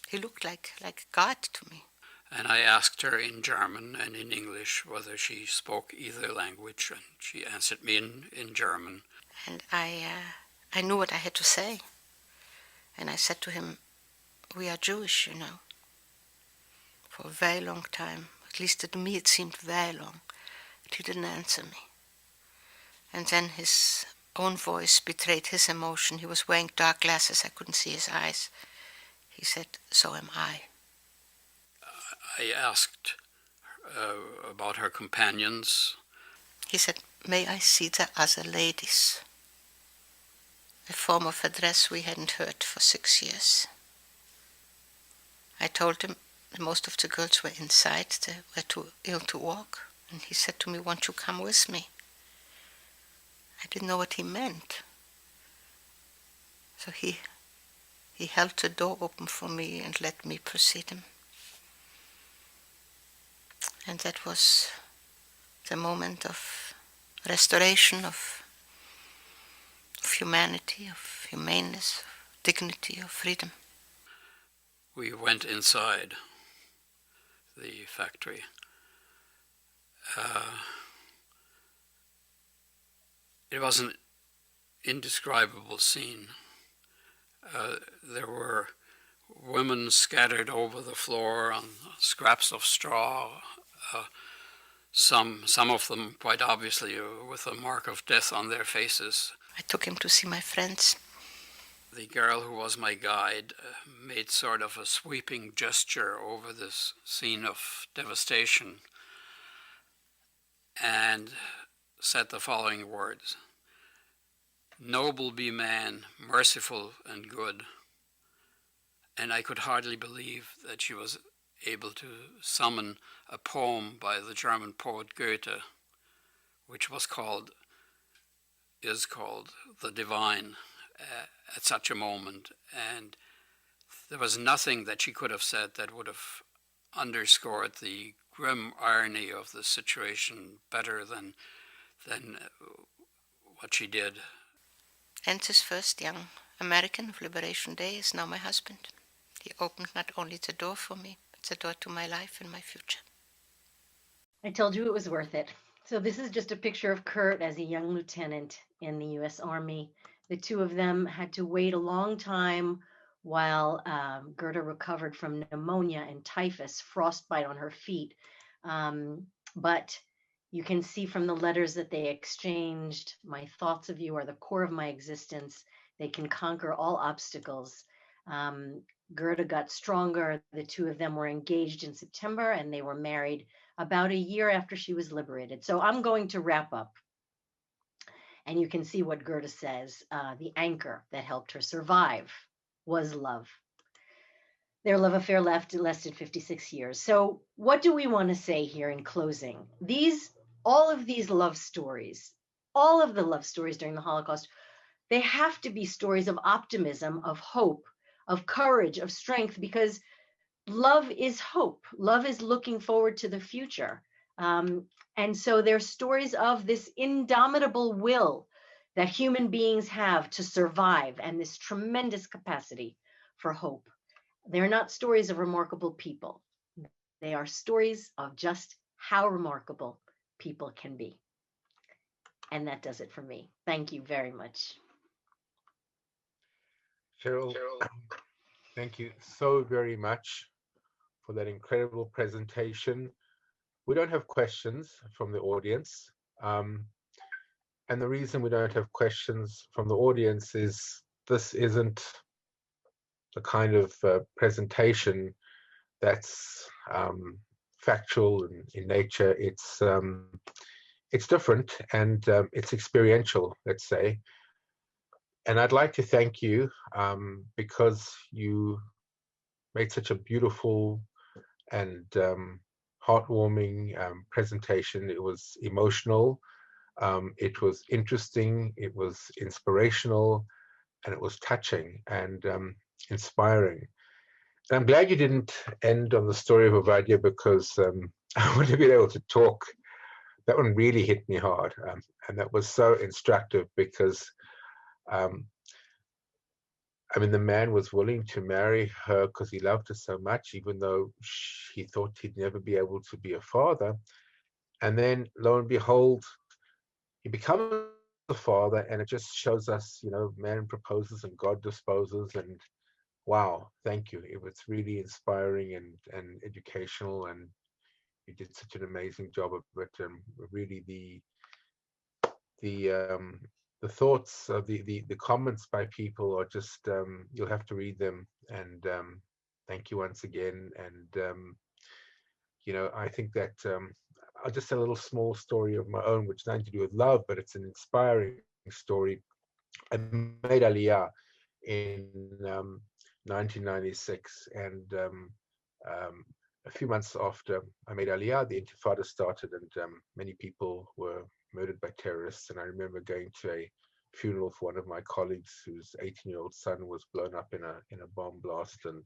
he looked like God to me. And I asked her in German and in English whether she spoke either language, and she answered me in German. And I knew what I had to say. And I said to him, we are Jewish, you know. For a very long time, at least to me it seemed very long, but he didn't answer me. And then his own voice betrayed his emotion. He was wearing dark glasses, I couldn't see his eyes. He said, so am I. I asked about her companions. He said, may I see the other ladies? A form of address we hadn't heard for 6 years. I told him that most of the girls were inside, they were too ill to walk. And he said to me, won't you come with me? I didn't know what he meant. So he he held the door open for me and let me precede him. And that was the moment of restoration, of humanity, of humaneness, of dignity, of freedom. We went inside the factory. It was an indescribable scene. There were women scattered over the floor on scraps of straw, some of them quite obviously with a mark of death on their faces. I took him to see my friends. The girl who was my guide made sort of a sweeping gesture over this scene of devastation and said the following words: "Noble be man, merciful and good." And I could hardly believe that she was able to summon a poem by the German poet Goethe, which is called The Divine, at such a moment. And there was nothing that she could have said that would have underscored the grim irony of the situation better than what she did. And this first young American of Liberation Day is now my husband. He opened not only the door for me, but the door to my life and my future. I told you it was worth it. So this is just a picture of Kurt as a young lieutenant in the U.S. Army. The two of them had to wait a long time while Gerda recovered from pneumonia and typhus, frostbite on her feet. But you can see from the letters that they exchanged, "My thoughts of you are the core of my existence. They can conquer all obstacles." Gerda got stronger. The two of them were engaged in September, and they were married about a year after she was liberated. So I'm going to wrap up. And you can see what Gerda says. The anchor that helped her survive was love. Their love affair lasted 56 years. So what do we want to say here in closing? All of these love stories, all of the love stories during the Holocaust, they have to be stories of optimism, of hope, of courage, of strength, because love is hope. Love is looking forward to the future. And so they're stories of this indomitable will that human beings have to survive and this tremendous capacity for hope. They're not stories of remarkable people. They are stories of just how remarkable people can be. And that does it for me. Thank you very much. Sheryl, thank you so very much for that incredible presentation. We don't have questions from the audience. And the reason we don't have questions from the audience is this isn't the kind of presentation that's factual in nature. It's different and it's experiential, let's say. And I'd like to thank you because you made such a beautiful and heartwarming presentation. It was emotional, it was interesting, it was inspirational, and it was touching and inspiring. And I'm glad you didn't end on the story of Ovadia, because I would have been able to talk. That one really hit me hard, and that was so instructive because I mean, the man was willing to marry her because he loved her so much, even though he thought he'd never be able to be a father. And then, lo and behold, he becomes a father, and it just shows us, you know, man proposes and God disposes. And wow, thank you. It was really inspiring and educational, and you did such an amazing job of it. And really, the thoughts of the comments by people are just you'll have to read them. And thank you once again. And you know, I think that I'll just tell a little small story of my own, which has nothing to do with love, but it's an inspiring story. I made Aliyah in 1996, and a few months after I made Aliyah, the Intifada started, and many people were murdered by terrorists. And I remember going to a funeral for one of my colleagues whose 18-year-old son was blown up in a bomb blast and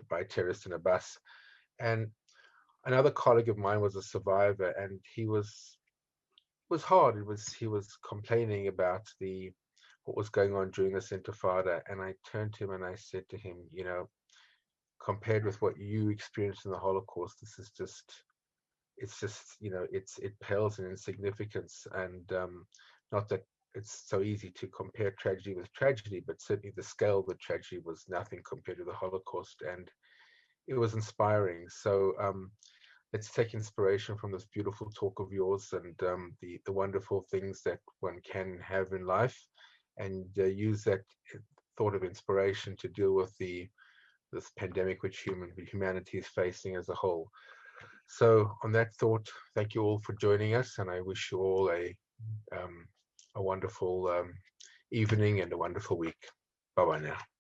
by terrorists in a bus. And another colleague of mine was a survivor, and he was hard. He was complaining about what was going on during this Intifada, and I turned to him and I said to him, you know, compared with what you experienced in the Holocaust, this is just, you know, it pales in insignificance. And not that it's so easy to compare tragedy with tragedy, but certainly the scale of the tragedy was nothing compared to the Holocaust, and it was inspiring. So let's take inspiration from this beautiful talk of yours, and the wonderful things that one can have in life, and use that thought of inspiration to deal with this pandemic which humanity is facing as a whole. So on that thought, thank you all for joining us, and I wish you all a wonderful evening and a wonderful week. Bye-bye now.